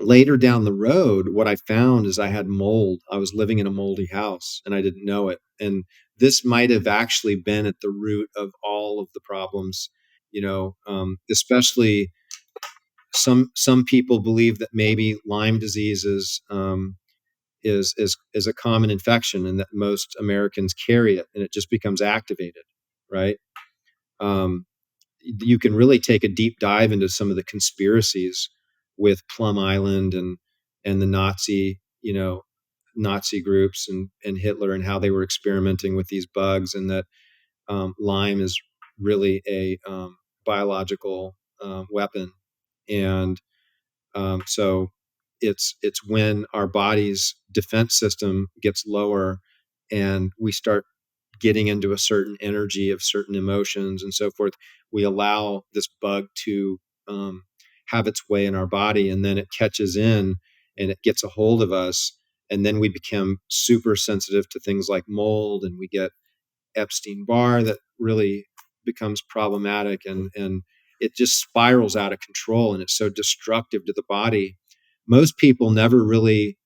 later down the road, what I found is I had mold. I was living in a moldy house and I didn't know it. And this might have actually been at the root of all of the problems. Especially some people believe that maybe Lyme disease is a common infection and that most Americans carry it and it just becomes activated, right? Um, you can really take a deep dive into some of the conspiracies with Plum Island and the Nazi groups and Hitler and how they were experimenting with these bugs, and that Lyme is really a biological weapon. And so it's when our body's defense system gets lower and we start getting into a certain energy of certain emotions and so forth, we allow this bug to have its way in our body, and then it catches in and it gets a hold of us, and then we become super sensitive to things like mold, and we get Epstein Barr that really becomes problematic, and it just spirals out of control, and it's so destructive to the body. Most people never really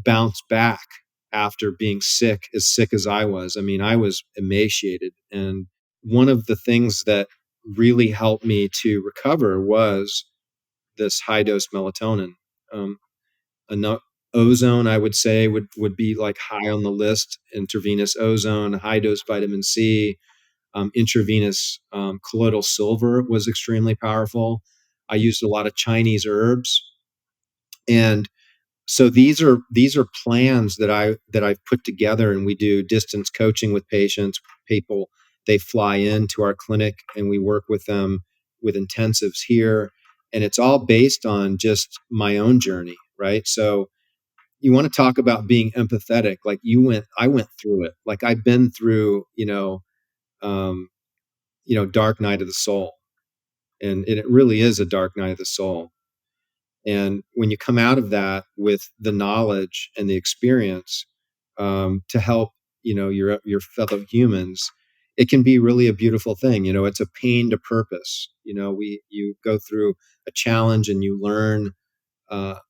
bounce back after being sick as I was. I mean, I was emaciated, and one of the things that really helped me to recover was this high dose melatonin. Um, eno- Ozone, I would say, would be like high on the list. Intravenous ozone, high dose vitamin C, intravenous colloidal silver was extremely powerful. I used a lot of Chinese herbs, and so these are plans that I've put together, and we do distance coaching with patients. People, they fly into our clinic and we work with them with intensives here, and it's all based on just my own journey, right? So you want to talk about being empathetic, like I went through it. Like I've been through, um, dark night of the soul, and it really is a dark night of the soul. And when you come out of that with the knowledge and the experience to help, your fellow humans, it can be really a beautiful thing. It's a pain to purpose. You go through a challenge and you learn uh,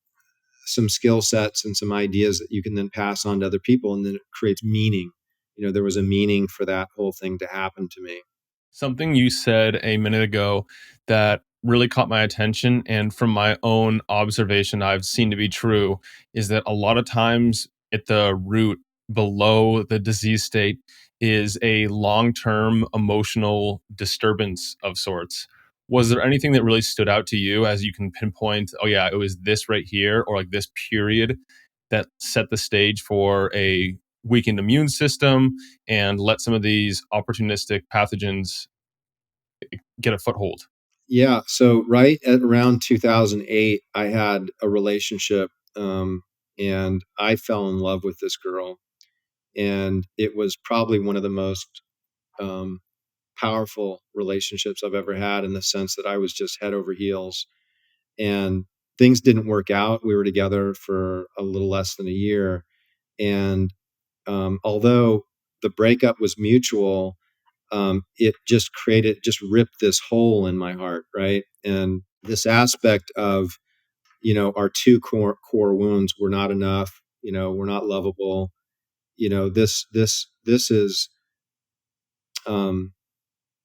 some skill sets and some ideas that you can then pass on to other people, and then it creates meaning. There was a meaning for that whole thing to happen to me. Something you said a minute ago that really caught my attention, and from my own observation, I've seen to be true, is that a lot of times at the root below the disease state is a long term emotional disturbance of sorts. Was there anything that really stood out to you as you can pinpoint, oh, yeah, it was this right here, or like this period that set the stage for a weakened immune system and let some of these opportunistic pathogens get a foothold? Yeah. So right at around 2008, I had a relationship, and I fell in love with this girl. And it was probably one of the most um, powerful relationships I've ever had, in the sense that I was just head over heels. And things didn't work out. We were together for a little less than a year. And although the breakup was mutual, it just ripped this hole in my heart, right? And this aspect of, our two core wounds were not enough. We're not lovable. This is um,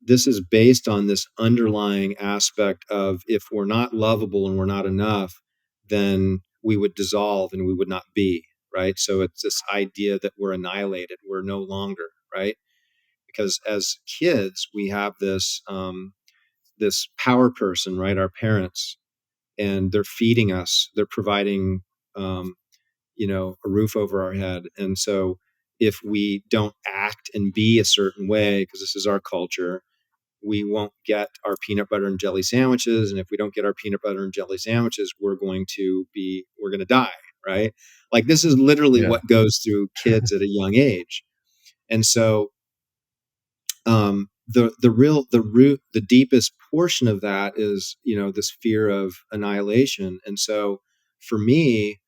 this is based on this underlying aspect of, if we're not lovable and we're not enough, then we would dissolve and we would not be. right? So it's this idea that we're annihilated, we're no longer, right? Because as kids, we have this power person, right? Our parents, and they're feeding us, they're providing, um, a roof over our head. And so if we don't act and be a certain way, because this is our culture, we won't get our peanut butter and jelly sandwiches. And if we don't get our peanut butter and jelly sandwiches, we're going to die, right? Like this is literally Yeah. what goes through kids at a young age. And so the deepest portion of that is, this fear of annihilation. And so for me,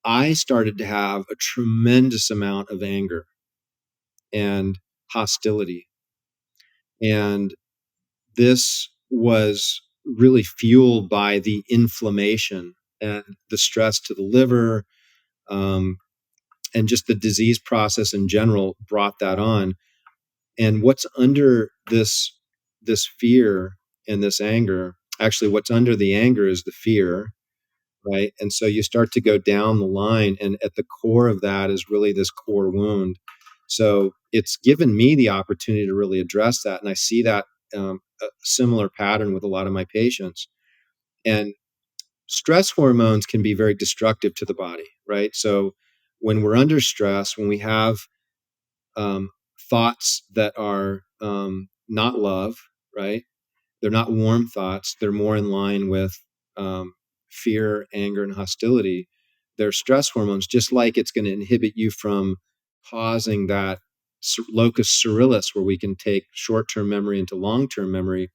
I started to have a tremendous amount of anger and hostility. And this was really fueled by the inflammation and the stress to the liver, um, and just the disease process in general brought that on. And what's under this fear and this anger, actually what's under the anger is the fear, right? And so you start to go down the line, and at the core of that is really this core wound. So it's given me the opportunity to really address that, and I see that a similar pattern with a lot of my patients. And stress hormones can be very destructive to the body, right? So when we're under stress, when we have um, thoughts that are not love, right? They're not warm thoughts. They're more in line with um, fear, anger, and hostility. They're stress hormones, just like it's going to inhibit you from causing that locus coeruleus, where we can take short term memory into long term memory.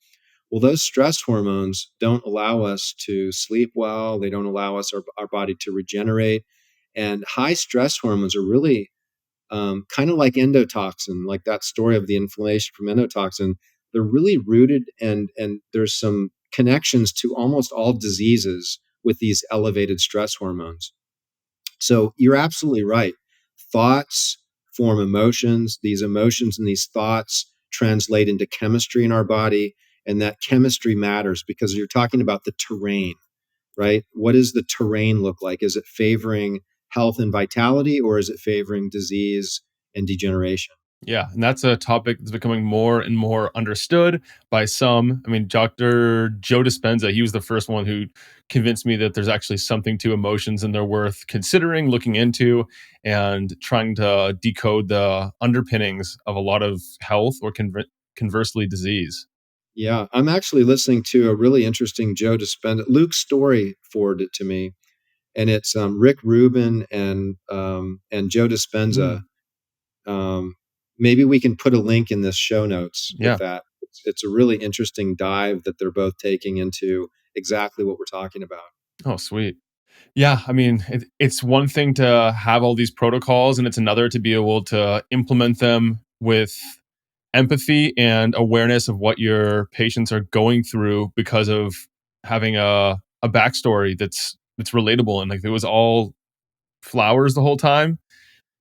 Well, those stress hormones don't allow us to sleep well. They don't allow us, our body to regenerate. And high stress hormones are really kind of like endotoxin, like that story of the inflammation from endotoxin. They're really rooted, and there's some connections to almost all diseases with these elevated stress hormones. So you're absolutely right. Thoughts form emotions. These emotions and these thoughts translate into chemistry in our body, and that chemistry matters because you're talking about the terrain, right? What does the terrain look like? Is it favoring health and vitality, or is it favoring disease and degeneration? Yeah, and that's a topic that's becoming more and more understood by some. I mean, Dr. Joe Dispenza, he was the first one who convinced me that there's actually something to emotions and they're worth considering, looking into, and trying to decode the underpinnings of a lot of health or conversely disease. Yeah, I'm actually listening to a really interesting Joe Dispenza. Luke Story forwarded it to me, and it's Rick Rubin and Joe Dispenza. Mm, Um, Maybe we can put a link in this show notes with yeah. that. It's a really interesting dive that they're both taking into exactly what we're talking about. Oh, sweet. Yeah, I mean, it's one thing to have all these protocols, and it's another to be able to implement them with empathy and awareness of what your patients are going through because of having a backstory that's relatable. And like, if it was all flowers the whole time,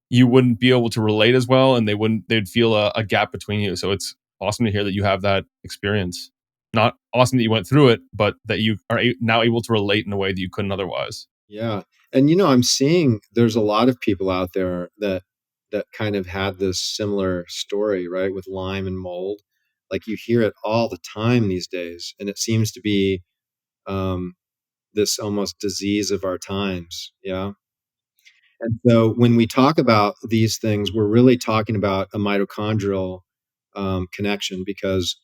you wouldn't be able to relate as well, and they'd feel a gap between you. So it's awesome to hear that you have that experience. Not awesome that you went through it, but that you are now able to relate in a way that you couldn't otherwise. Yeah. And I'm seeing there's a lot of people out there that kind of had this similar story, right, with Lyme and mold. Like you hear it all the time these days, and it seems to be um, this almost disease of our times. Yeah. And so when we talk about these things, we're really talking about a mitochondrial connection, because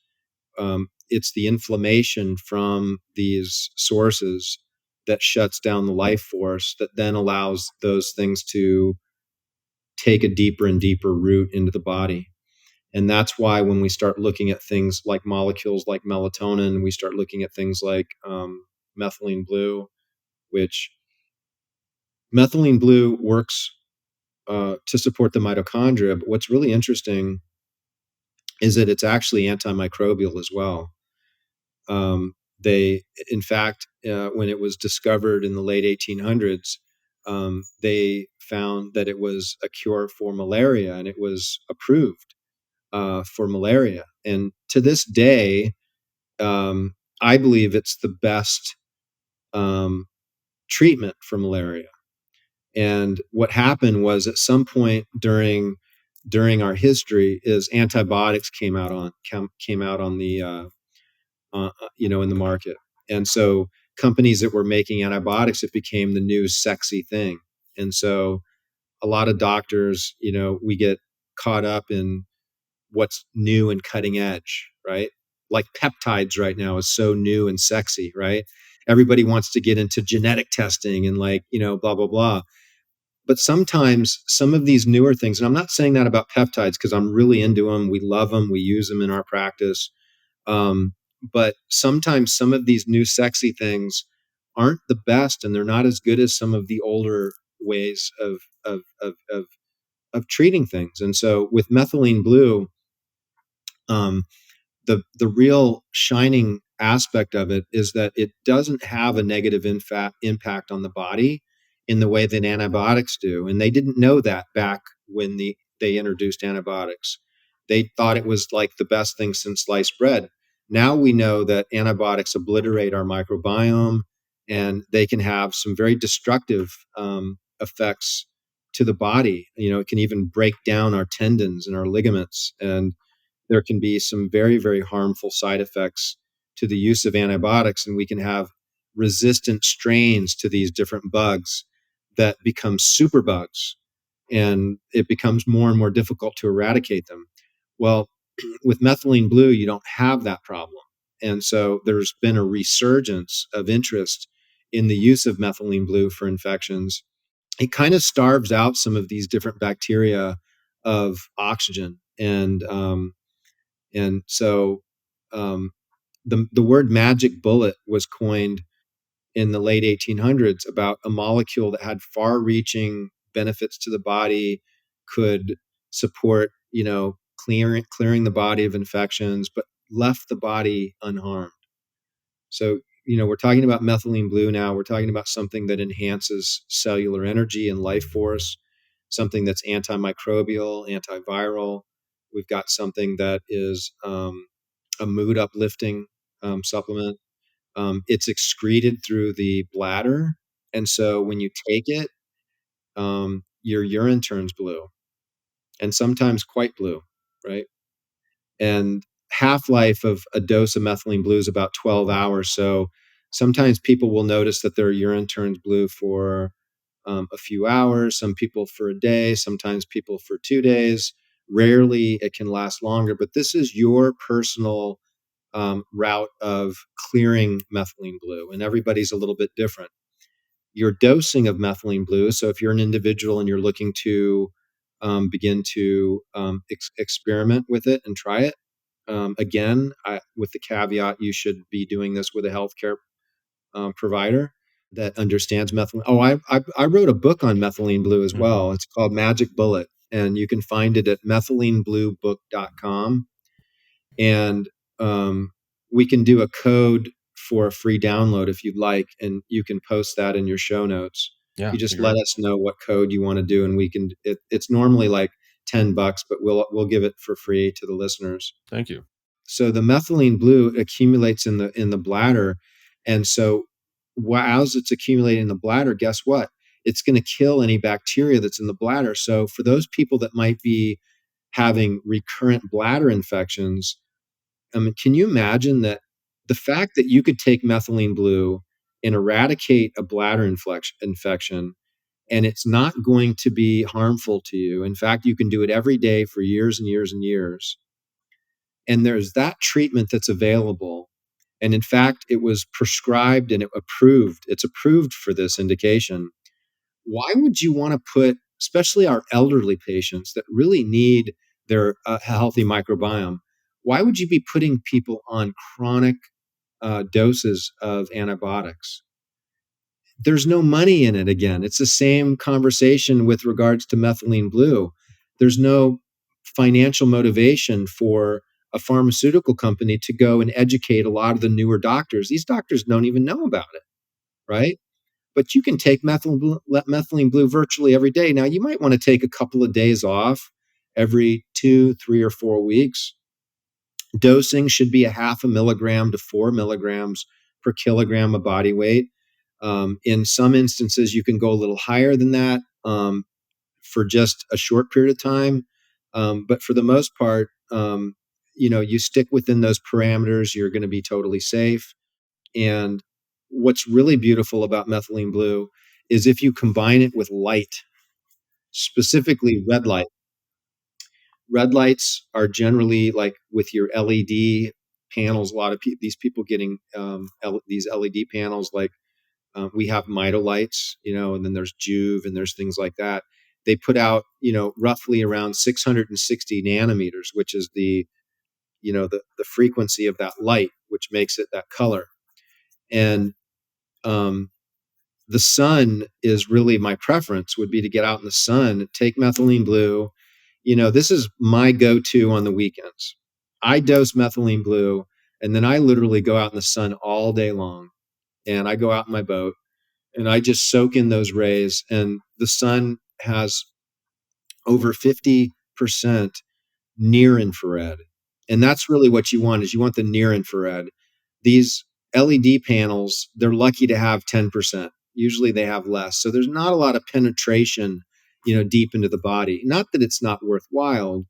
it's the inflammation from these sources that shuts down the life force that then allows those things to take a deeper and deeper root into the body. And that's why when we start looking at things like molecules like melatonin, we start looking at things like methylene blue, which methylene blue works to support the mitochondria. But what's really interesting is that it's actually antimicrobial as well. They, in fact, when it was discovered in the late 1800s, they found that it was a cure for malaria, and it was approved for malaria. And to this day, I believe it's the best um, treatment for malaria. And what happened was at some point during our history is antibiotics came out on the in the market. And so companies that were making antibiotics, it became the new sexy thing. And so a lot of doctors, we get caught up in what's new and cutting edge, right? Like peptides right now is so new and sexy, right? Everybody wants to get into genetic testing and blah, blah, blah. But sometimes some of these newer things, and I'm not saying that about peptides because I'm really into them. We love them. We use them in our practice. Um, but sometimes some of these new sexy things aren't the best, and they're not as good as some of the older ways of treating things. And so with methylene blue, um, the real shining aspect of it is that it doesn't have a negative impact on the body in the way that antibiotics do. And they didn't know that back when they introduced antibiotics. They thought it was like the best thing since sliced bread. Now we know that antibiotics obliterate our microbiome, and they can have some very destructive effects to the body. It can even break down our tendons and our ligaments, and there can be some very, very harmful side effects to the use of antibiotics, and we can have resistant strains to these different bugs that become superbugs, and it becomes more and more difficult to eradicate them. Well, with methylene blue, you don't have that problem. And so there's been a resurgence of interest in the use of methylene blue for infections. It kind of starves out some of these different bacteria of oxygen. And so um, the word magic bullet was coined in the late 1800s about a molecule that had far-reaching benefits to the body, could support, clearing the body of infections, but left the body unharmed. So, we're talking about methylene blue now. We're talking about something that enhances cellular energy and life force, something that's antimicrobial, antiviral. We've got something that is a mood uplifting supplement. It's excreted through the bladder. And so when you take it, your urine turns blue, and sometimes quite blue, right? And half-life of a dose of methylene blue is about 12 hours. So sometimes people will notice that their urine turns blue for a few hours, some people for a day, sometimes people for 2 days. Rarely it can last longer, but this is your personal route of clearing methylene blue, and everybody's a little bit different. Your dosing of methylene blue, so if you're an individual and you're looking to begin to experiment with it and try it, again, with the caveat, you should be doing this with a healthcare provider that understands methylene. Oh, I wrote a book on methylene blue as well. It's called Magic Bullet, and you can find it at methylenebluebook.com. And we can do a code for a free download if you'd like, and you can post that in your show notes. Yeah, You just let us know what code you want to do, and we can. It's normally like $10, but we'll give it for free to the listeners. Thank you. So the methylene blue accumulates in the bladder, and so as it's accumulating in the bladder, guess what? It's going to kill any bacteria that's in the bladder. So for those people that might be having recurrent bladder infections, can you imagine that the fact that you could take methylene blue and eradicate a bladder infection, and it's not going to be harmful to you? In fact, you can do it every day for years and years and years. And there's that treatment that's available. And in fact, it was prescribed and approved. It's approved for this indication. Why would you want to put, especially our elderly patients that really need their healthy microbiome, why would you be putting people on chronic doses of antibiotics? There's no money in it again. It's the same conversation with regards to methylene blue. There's no financial motivation for a pharmaceutical company to go and educate a lot of the newer doctors. These doctors don't even know about it, right? But you can take methylene blue virtually every day. Now, you might want to take a couple of days off every 2, 3, or 4 weeks. Dosing should be a half a milligram to 4 milligrams per kilogram of body weight. In some instances, you can go a little higher than that for just a short period of time. But for the most part, you stick within those parameters, you're going to be totally safe. And what's really beautiful about methylene blue is if you combine it with light, specifically red light. Red lights are generally like with your LED panels. A lot of these people getting these LED panels, like we have Mito lights, and then there's Juve and there's things like that. They put out, roughly around 660 nanometers, which is the frequency of that light, which makes it that color. And um, the sun is really my preference, would be to get out in the sun, take methylene blue. This is my go-to on the weekends. I dose methylene blue, and then I literally go out in the sun all day long. And I go out in my boat and I just soak in those rays. And the sun has over 50% near infrared. And that's really what you want, is you want the near infrared. These LED panels, they're lucky to have 10%. Usually they have less. So there's not a lot of penetration, deep into the body. Not that it's not worthwhile,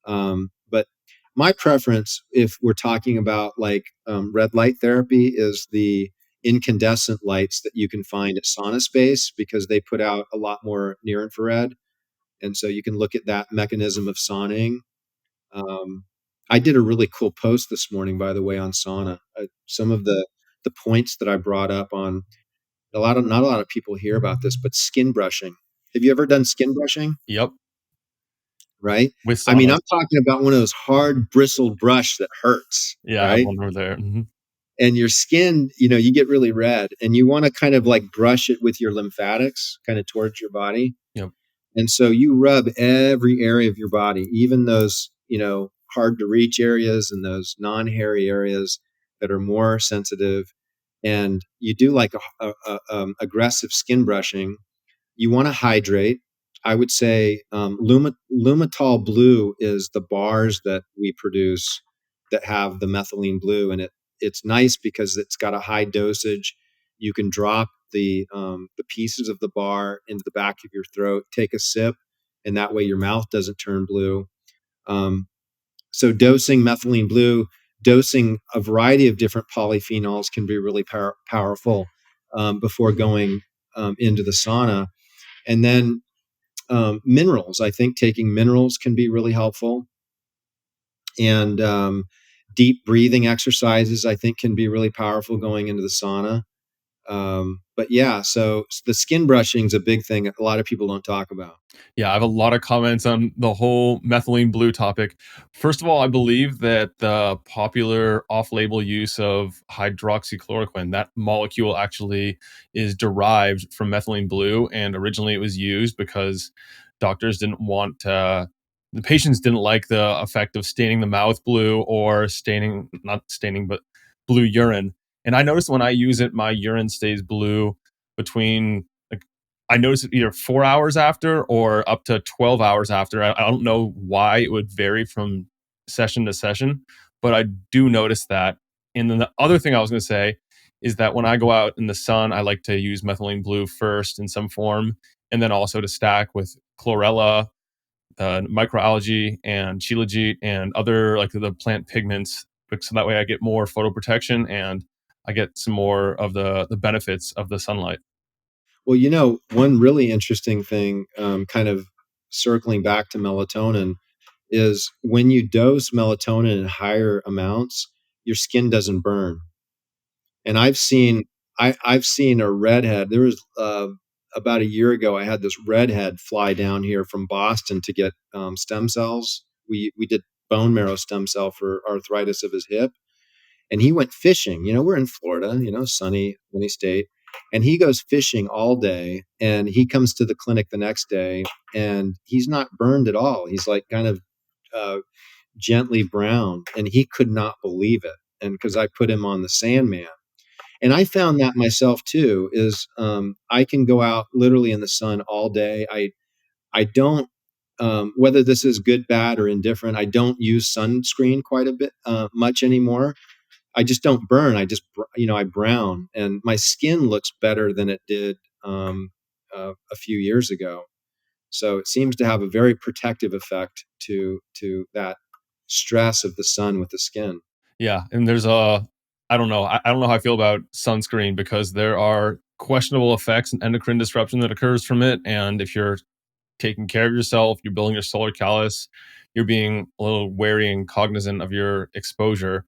but my preference, if we're talking about like red light therapy, is the incandescent lights that you can find at Sauna Space, because they put out a lot more near infrared. And so you can look at that mechanism of sauning. Um, I did a really cool post this morning, by the way, on sauna. Some of the points that I brought up on not a lot of people hear about this, but skin brushing. Have you ever done skin brushing? Yep. Right? With I mean, saunas. I'm talking about one of those hard bristled brush that hurts, Yeah, I have right? one over there. And your skin, you get really red, and you want to kind of like brush it with your lymphatics kind of towards your body. Yep. And so you rub every area of your body, even those, hard to reach areas and those non-hairy areas that are more sensitive. And you do like aggressive skin brushing. You want to hydrate. I would say Lumitol Blue is the bars that we produce that have the methylene blue, and it's nice because it's got a high dosage. You can drop the pieces of the bar into the back of your throat, take a sip, and that way your mouth doesn't turn blue. So dosing methylene blue, dosing a variety of different polyphenols can be really powerful before going into the sauna. And then minerals, I think taking minerals can be really helpful. And deep breathing exercises, I think, can be really powerful going into the sauna. But yeah, so the skin brushing is a big thing a lot of people don't talk about. Yeah, I have a lot of comments on the whole methylene blue topic. First of all, I believe that the popular off-label use of hydroxychloroquine, that molecule actually is derived from methylene blue, and originally it was used because doctors didn't want the patients didn't like the effect of staining the mouth blue or not staining, but blue urine. And I noticed when I use it, my urine stays blue between, I noticed it either 4 hours after or up to 12 hours after. I don't know why it would vary from session to session, but I do notice that. And then the other thing I was going to say is that when I go out in the sun, I like to use methylene blue first in some form, and then also to stack with chlorella, microalgae, and shilajit, and other like the plant pigments, so that way I get more photoprotection and I get some more of the benefits of the sunlight. Well, one really interesting thing, kind of circling back to melatonin, is when you dose melatonin in higher amounts, your skin doesn't burn. And I've seen a redhead. There was about a year ago, I had this redhead fly down here from Boston to get stem cells. We did bone marrow stem cell for arthritis of his hip, and he went fishing. We're in Florida, sunny state, and he goes fishing all day, and he comes to the clinic the next day, and he's not burned at all. He's like kind of uh, gently brown, and he could not believe it. And because I put him on the Sandman, and I found that myself too, is I can go out literally in the sun all day. I don't, whether this is good, bad, or indifferent, I don't use sunscreen quite a bit much anymore. I just don't burn. I just, I brown, and my skin looks better than it did a few years ago. So it seems to have a very protective effect to that stress of the sun with the skin. Yeah, and there's a I don't know. I don't know how I feel about sunscreen because there are questionable effects and endocrine disruption that occurs from it. And if you're taking care of yourself, you're building your solar callus, you're being a little wary and cognizant of your exposure.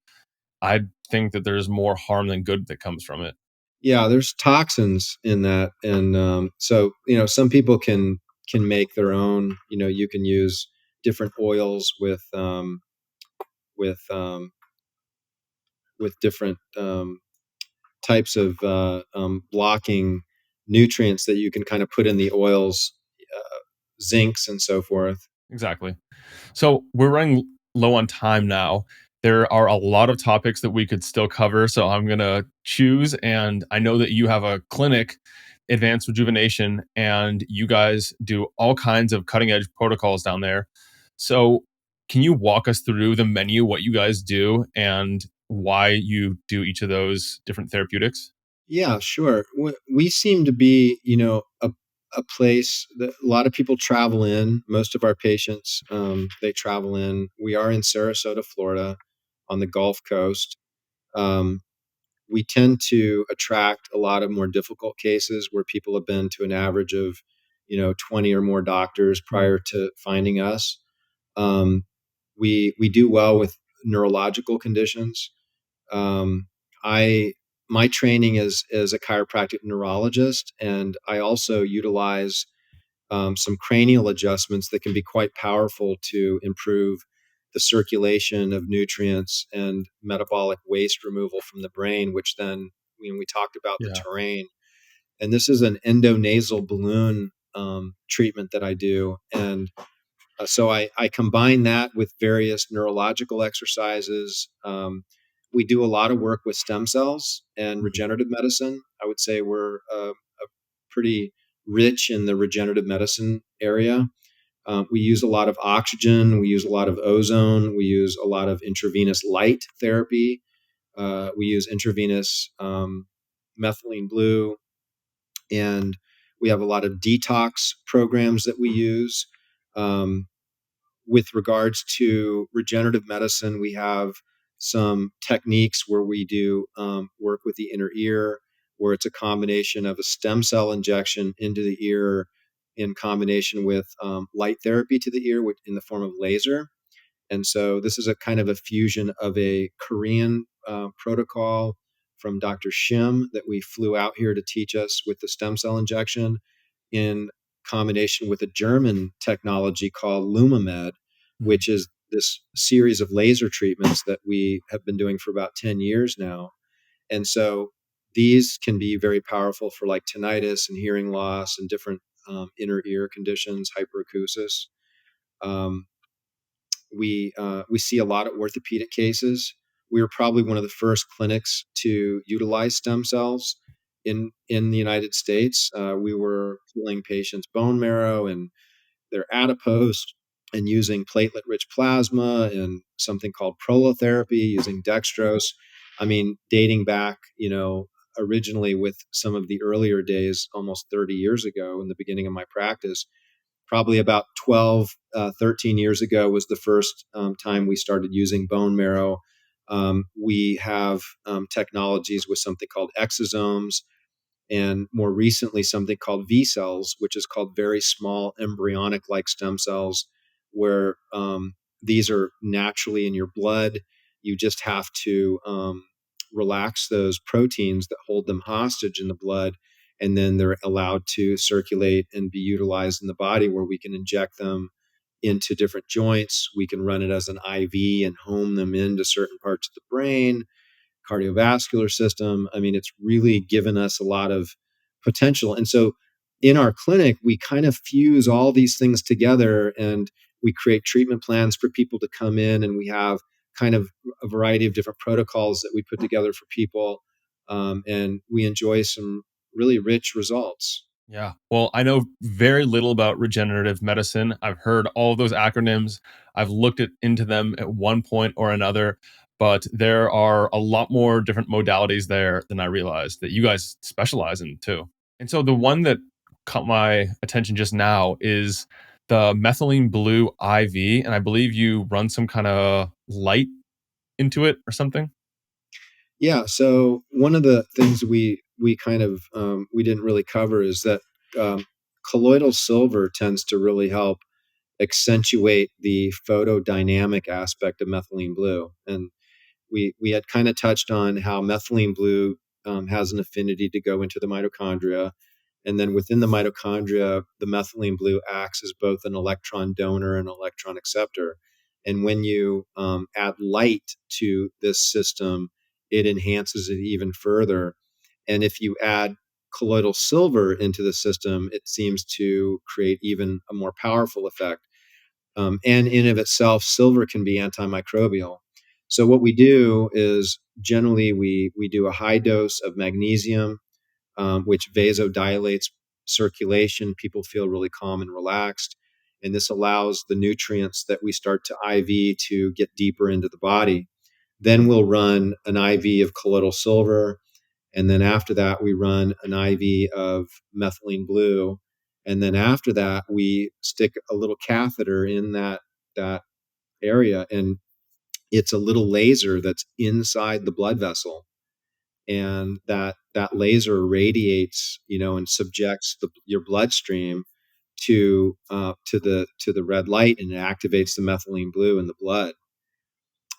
I think that there's more harm than good that comes from it. Yeah, there's toxins in that, and so some people can make their own. You can use different oils with um, with different types of blocking nutrients that you can kind of put in the oils, zincs and so forth. Exactly. So we're running low on time now. There are a lot of topics that we could still cover. So I'm going to choose. And I know that you have a clinic, Advanced Rejuvenation, and you guys do all kinds of cutting edge protocols down there. So can you walk us through the menu, what you guys do, and why you do each of those different therapeutics? Yeah, sure. We seem to be, a place that a lot of people travel in. Most of our patients, they travel in. We are in Sarasota, Florida, on the Gulf Coast. Um, we tend to attract a lot of more difficult cases where people have been to an average of, 20 or more doctors prior to finding us. Um, we do well with neurological conditions. Um, I My training is as a chiropractic neurologist, and I also utilize some cranial adjustments that can be quite powerful to improve the circulation of nutrients and metabolic waste removal from the brain, which then, we talked about the Yeah. terrain. And this is an endo-nasal balloon treatment that I do. And so I combine that with various neurological exercises. We do a lot of work with stem cells and Mhm. regenerative medicine. I would say we're pretty rich in the regenerative medicine area. We use a lot of oxygen, we use a lot of ozone, we use a lot of intravenous light therapy, we use intravenous methylene blue, and we have a lot of detox programs that we use. Um, with regards to regenerative medicine, we have some techniques where we do work with the inner ear, where it's a combination of a stem cell injection into the ear in combination with light therapy to the ear in the form of laser. And so this is a kind of a fusion of a Korean protocol from Dr. Shim that we flew out here to teach us with the stem cell injection in combination with a German technology called Lumamed, Mhm. which is this series of laser treatments that we have been doing for about 10 years now. And so these can be very powerful for like tinnitus and hearing loss and different inner ear conditions, hyperacusis. Um, we see a lot of orthopedic cases. We were probably one of the first clinics to utilize stem cells in the United States. We were healing patients' bone marrow and their adipose, and using platelet-rich plasma and something called prolotherapy using dextrose. I mean, dating back, originally with some of the earlier days, almost 30 years ago, in the beginning of my practice, probably about 12, 13 years ago was the first time we started using bone marrow. We have technologies with something called exosomes, and more recently something called V cells, which is called very small embryonic like stem cells, where these are naturally in your blood. You just have to relax those proteins that hold them hostage in the blood, and then they're allowed to circulate and be utilized in the body, where we can inject them into different joints. We can run it as an IV and home them into certain parts of the brain, cardiovascular system. I mean, it's really given us a lot of potential. And so in our clinic, we kind of fuse all these things together, and we create treatment plans for people to come in, and we have kind of a variety of different protocols that we put together for people. And we enjoy some really rich results. Yeah. Well, I know very little about regenerative medicine. I've heard all of those acronyms. I've looked into them at one point or another, but there are a lot more different modalities there than I realized that you guys specialize in too. And so the one that caught my attention just now is the Methylene Blue IV, and I believe you run some kind of light into it or something. Yeah. So one of the things we kind of we didn't really cover is that colloidal silver tends to really help accentuate the photodynamic aspect of methylene blue, and we had kind of touched on how methylene blue has an affinity to go into the mitochondria. And then within the mitochondria, the methylene blue acts as both an electron donor and electron acceptor. And when you add light to this system, it enhances it even further. And if you add colloidal silver into the system, it seems to create even a more powerful effect. And in of itself, silver can be antimicrobial. So what we do is generally we do a high dose of magnesium, which vasodilates circulation. People feel really calm and relaxed. And this allows the nutrients that we start to IV to get deeper into the body. Then we'll run an IV of colloidal silver. And then after that, we run an IV of methylene blue. And then after that, we stick a little catheter in that area. And it's a little laser that's inside the blood vessel, and that laser radiates, and subjects your bloodstream to the red light, and it activates the methylene blue in the blood.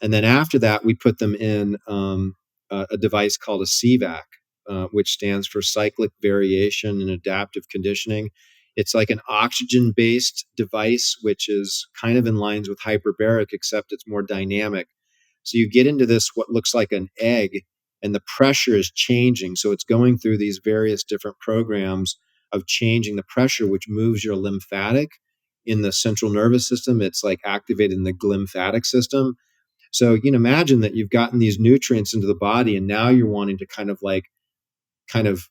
And then after that, we put them in a device called a CVAC, which stands for cyclic variation and adaptive conditioning. It's like an oxygen based device, which is kind of in lines with hyperbaric, except it's more dynamic. So you get into this, what looks like an egg, and the pressure is changing. So it's going through these various different programs of changing the pressure, which moves your lymphatic in the central nervous system. It's like activated in the glymphatic system. So you can imagine that you've gotten these nutrients into the body, and now you're wanting to kind of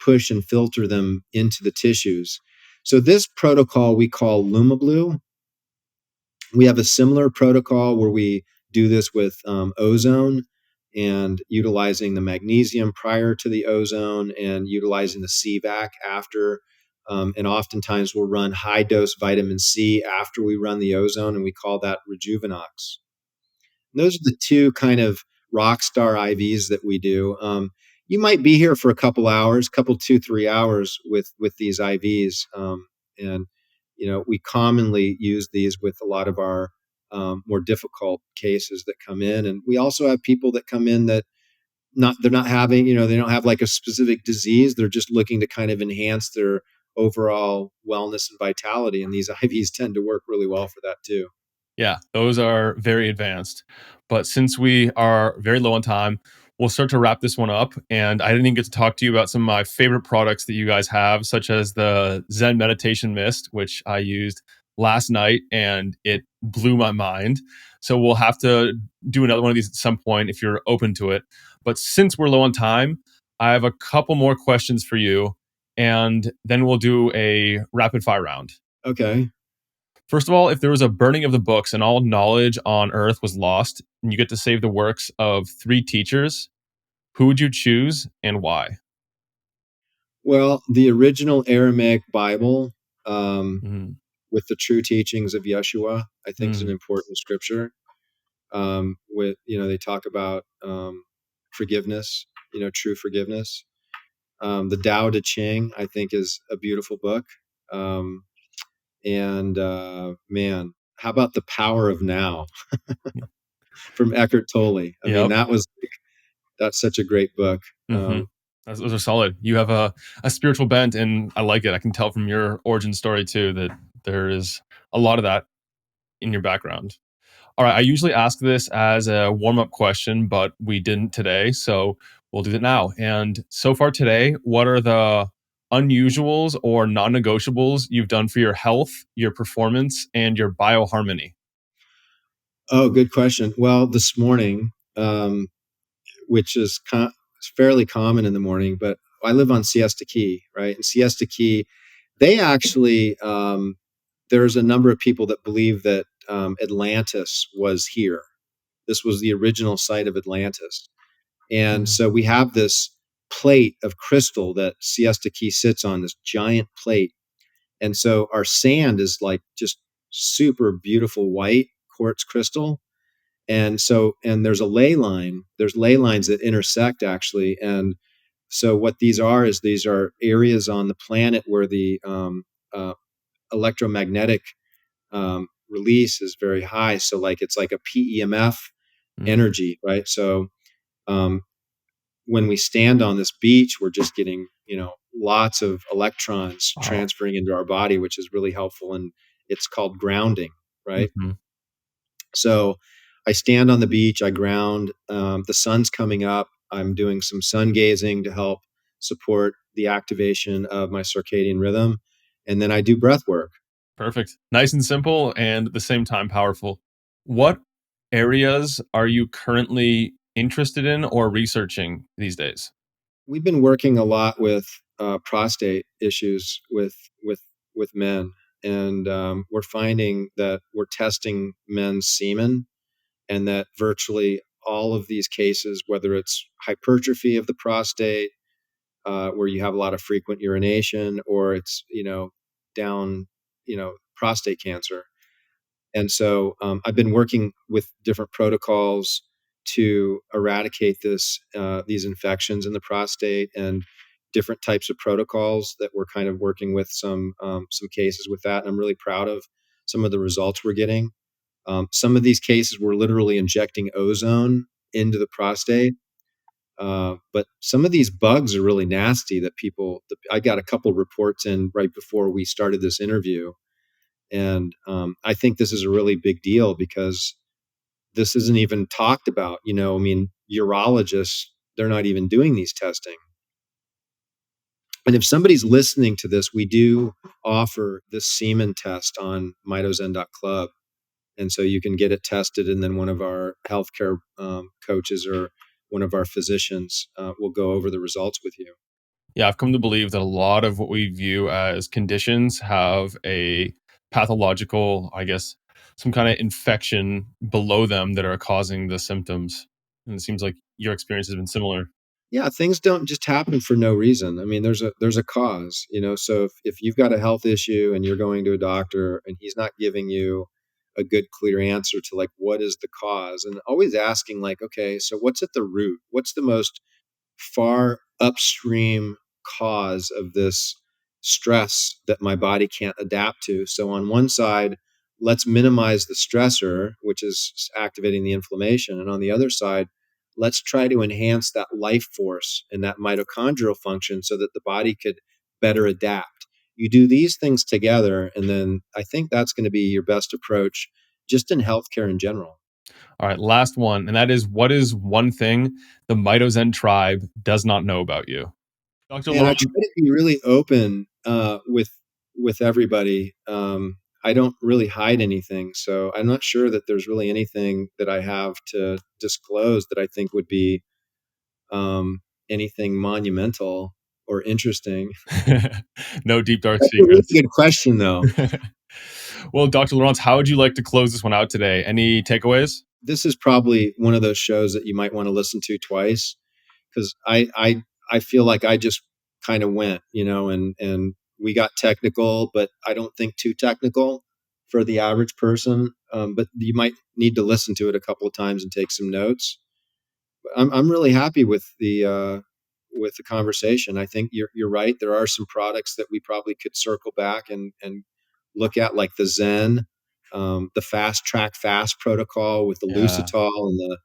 push and filter them into the tissues. So this protocol we call LumaBlue. We have a similar protocol where we do this with ozone, and utilizing the magnesium prior to the ozone and utilizing the CVAC after. And oftentimes we'll run high dose vitamin C after we run the ozone, and we call that Rejuvenox. And those are the two kind of rock star IVs that we do. You might be here for a couple hours, 2-3 hours with these IVs, and we commonly use these with a lot of our more difficult cases that come in. And we also have people that come in that they're not having, they don't have like a specific disease. They're just looking to kind of enhance their overall wellness and vitality. And these IVs tend to work really well for that too. Yeah, those are very advanced. But since we are very low on time, we'll start to wrap this one up. And I didn't even get to talk to you about some of my favorite products that you guys have, such as the Zen Meditation Mist, which I used last night and it blew my mind. So we'll have to do another one of these at some point if you're open to it. But since we're low on time, I have a couple more questions for you, and then we'll do a rapid fire round. Okay. First of all, if there was a burning of the books and all knowledge on earth was lost, and you get to save the works of three teachers, who would you choose and why? Well, the original Aramaic Bible, Mm, with the true teachings of Yeshua, I think is an mm, important scripture. With they talk about forgiveness, true forgiveness. The Tao Te Ching, I think, is a beautiful book. Um, and man, how about The Power of Now from Eckhart Tolle? I mean, yep. that's such a great book. Hmm. Those are solid. You have a spiritual bent, and I like it. I can tell from your origin story too that there is a lot of that in your background. All right. I usually ask this as a warm up question, but we didn't today. So we'll do that now. And so far today, what are the unusuals or non negotiables you've done for your health, your performance, and your bioharmony? Oh, good question. Well, this morning, which is fairly common in the morning, but I live on Siesta Key, right? And Siesta Key, they actually, there's a number of people that believe that Atlantis was here. This was the original site of Atlantis. And so we have this plate of crystal that Siesta Key sits on, this giant plate. And so our sand is like just super beautiful white quartz crystal. And there's a ley line. There's ley lines that intersect actually. And so what these are areas on the planet where the uh, electromagnetic release is very high. So like it's like a PEMF energy, right? So um, when we stand on this beach, we're just getting, lots of electrons transferring into our body, which is really helpful. And it's called grounding, right? Mm-hmm. So I stand on the beach, I ground, the sun's coming up. I'm doing some sun gazing to help support the activation of my circadian rhythm. And then I do breath work. Perfect. Nice and simple, and at the same time powerful. What areas are you currently interested in or researching these days? We've been working a lot with prostate issues with men, and we're finding that we're testing men's semen, and that virtually all of these cases, whether it's hypertrophy of the prostate, where you have a lot of frequent urination, or it's down prostate cancer. And so I've been working with different protocols to eradicate these infections in the prostate, and different types of protocols that we're kind of working with some cases with that. And I'm really proud of some of the results we're getting. Some of these cases we're literally injecting ozone into the prostate. But some of these bugs are really nasty that I got a couple reports in right before we started this interview. And I think this is a really big deal because this isn't even talked about. I mean, urologists, they're not even doing these testing. And if somebody's listening to this, we do offer this semen test on Mitozen.club. And so you can get it tested, and then one of our healthcare coaches or one of our physicians will go over the results with you. Yeah, I've come to believe that a lot of what we view as conditions have a pathological, I guess, some kind of infection below them that are causing the symptoms. And it seems like your experience has been similar. Yeah, things don't just happen for no reason. I mean, there's a cause. So if you've got a health issue and you're going to a doctor and he's not giving you a good clear answer to like what is the cause, and always asking like, okay, so what's at the root? What's the most far upstream cause of this stress that my body can't adapt to? So on one side, let's minimize the stressor, which is activating the inflammation, and on the other side, let's try to enhance that life force and that mitochondrial function so that the body could better adapt. You do these things together, and then I think that's going to be your best approach just in healthcare in general. All right, last one. And that is, what is one thing the MitoZen tribe does not know about you? Dr. And I Laurent, try to be really open with everybody. I don't really hide anything, so I'm not sure that there's really anything that I have to disclose that I think would be anything monumental or interesting. no deep, dark That's a really secrets. good question, though. Well, Dr. Laurent, how would you like to close this one out today? Any takeaways? This is probably one of those shows that you might want to listen to twice, because I feel like I just kind of went, and we got technical, but I don't think too technical for the average person. But you might need to listen to it a couple of times and take some notes. I'm really happy with the conversation. I think you're right. There are some products that we probably could circle back and look at, like the Zen, the Fast Track Fast protocol with the Yeah. Lucitol and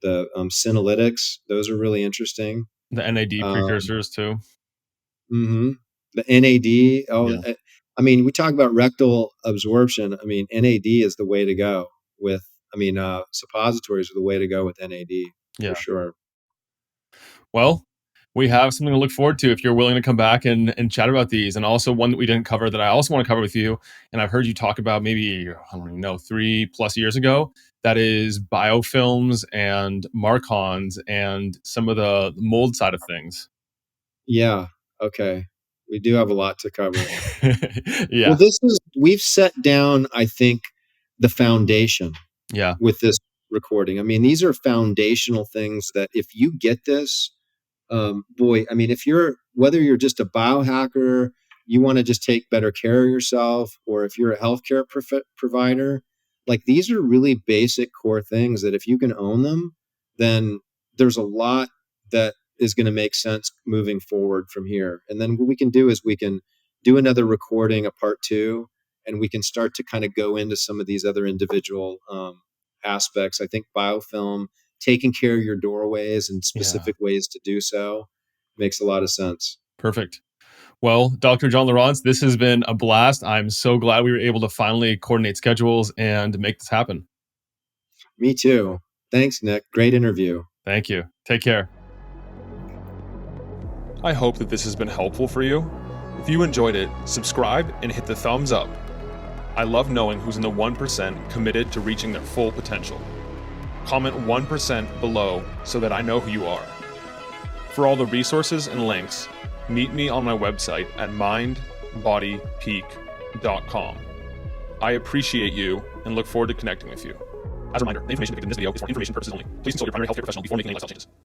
the senolytics. Those are really interesting. The NAD Um, precursors too. mhm. The NAD. Oh, Yeah. I mean, we talk about rectal absorption. I mean, NAD is the way to go with. I mean, suppositories are the way to go with NAD for Yeah. sure. Well, we have something to look forward to if you're willing to come back and chat about these. And also one that we didn't cover that I also want to cover with you. And I've heard you talk about maybe, I don't even know, 3+ years ago. That is biofilms and Marcons and some of the mold side of things. Yeah. Okay. We do have a lot to cover. Yeah. Well, we've set down, I think, the foundation Yeah. with this recording. I mean, these are foundational things that if you get this, boy, I mean, whether you're just a biohacker, you want to just take better care of yourself, or if you're a healthcare provider, like these are really basic core things that if you can own them, then there's a lot that is going to make sense moving forward from here. And then what we can do is we can do another recording, a part 2, and we can start to kind of go into some of these other individual aspects. I think biofilm, taking care of your doorways and specific ways to do so makes a lot of sense. Perfect. Well, Dr. John Lieurance, this has been a blast. I'm so glad we were able to finally coordinate schedules and make this happen. Me too. Thanks, Nick. Great interview. Thank you. Take care. I hope that this has been helpful for you. If you enjoyed it, subscribe and hit the thumbs up. I love knowing who's in the 1% committed to reaching their full potential. Comment 1% below so that I know who you are. For all the resources and links, meet me on my website at mindbodypeak.com. I appreciate you and look forward to connecting with you. As a reminder, the information depicted in this video is for information purposes only. Please consult your primary healthcare professional before making any lifestyle changes.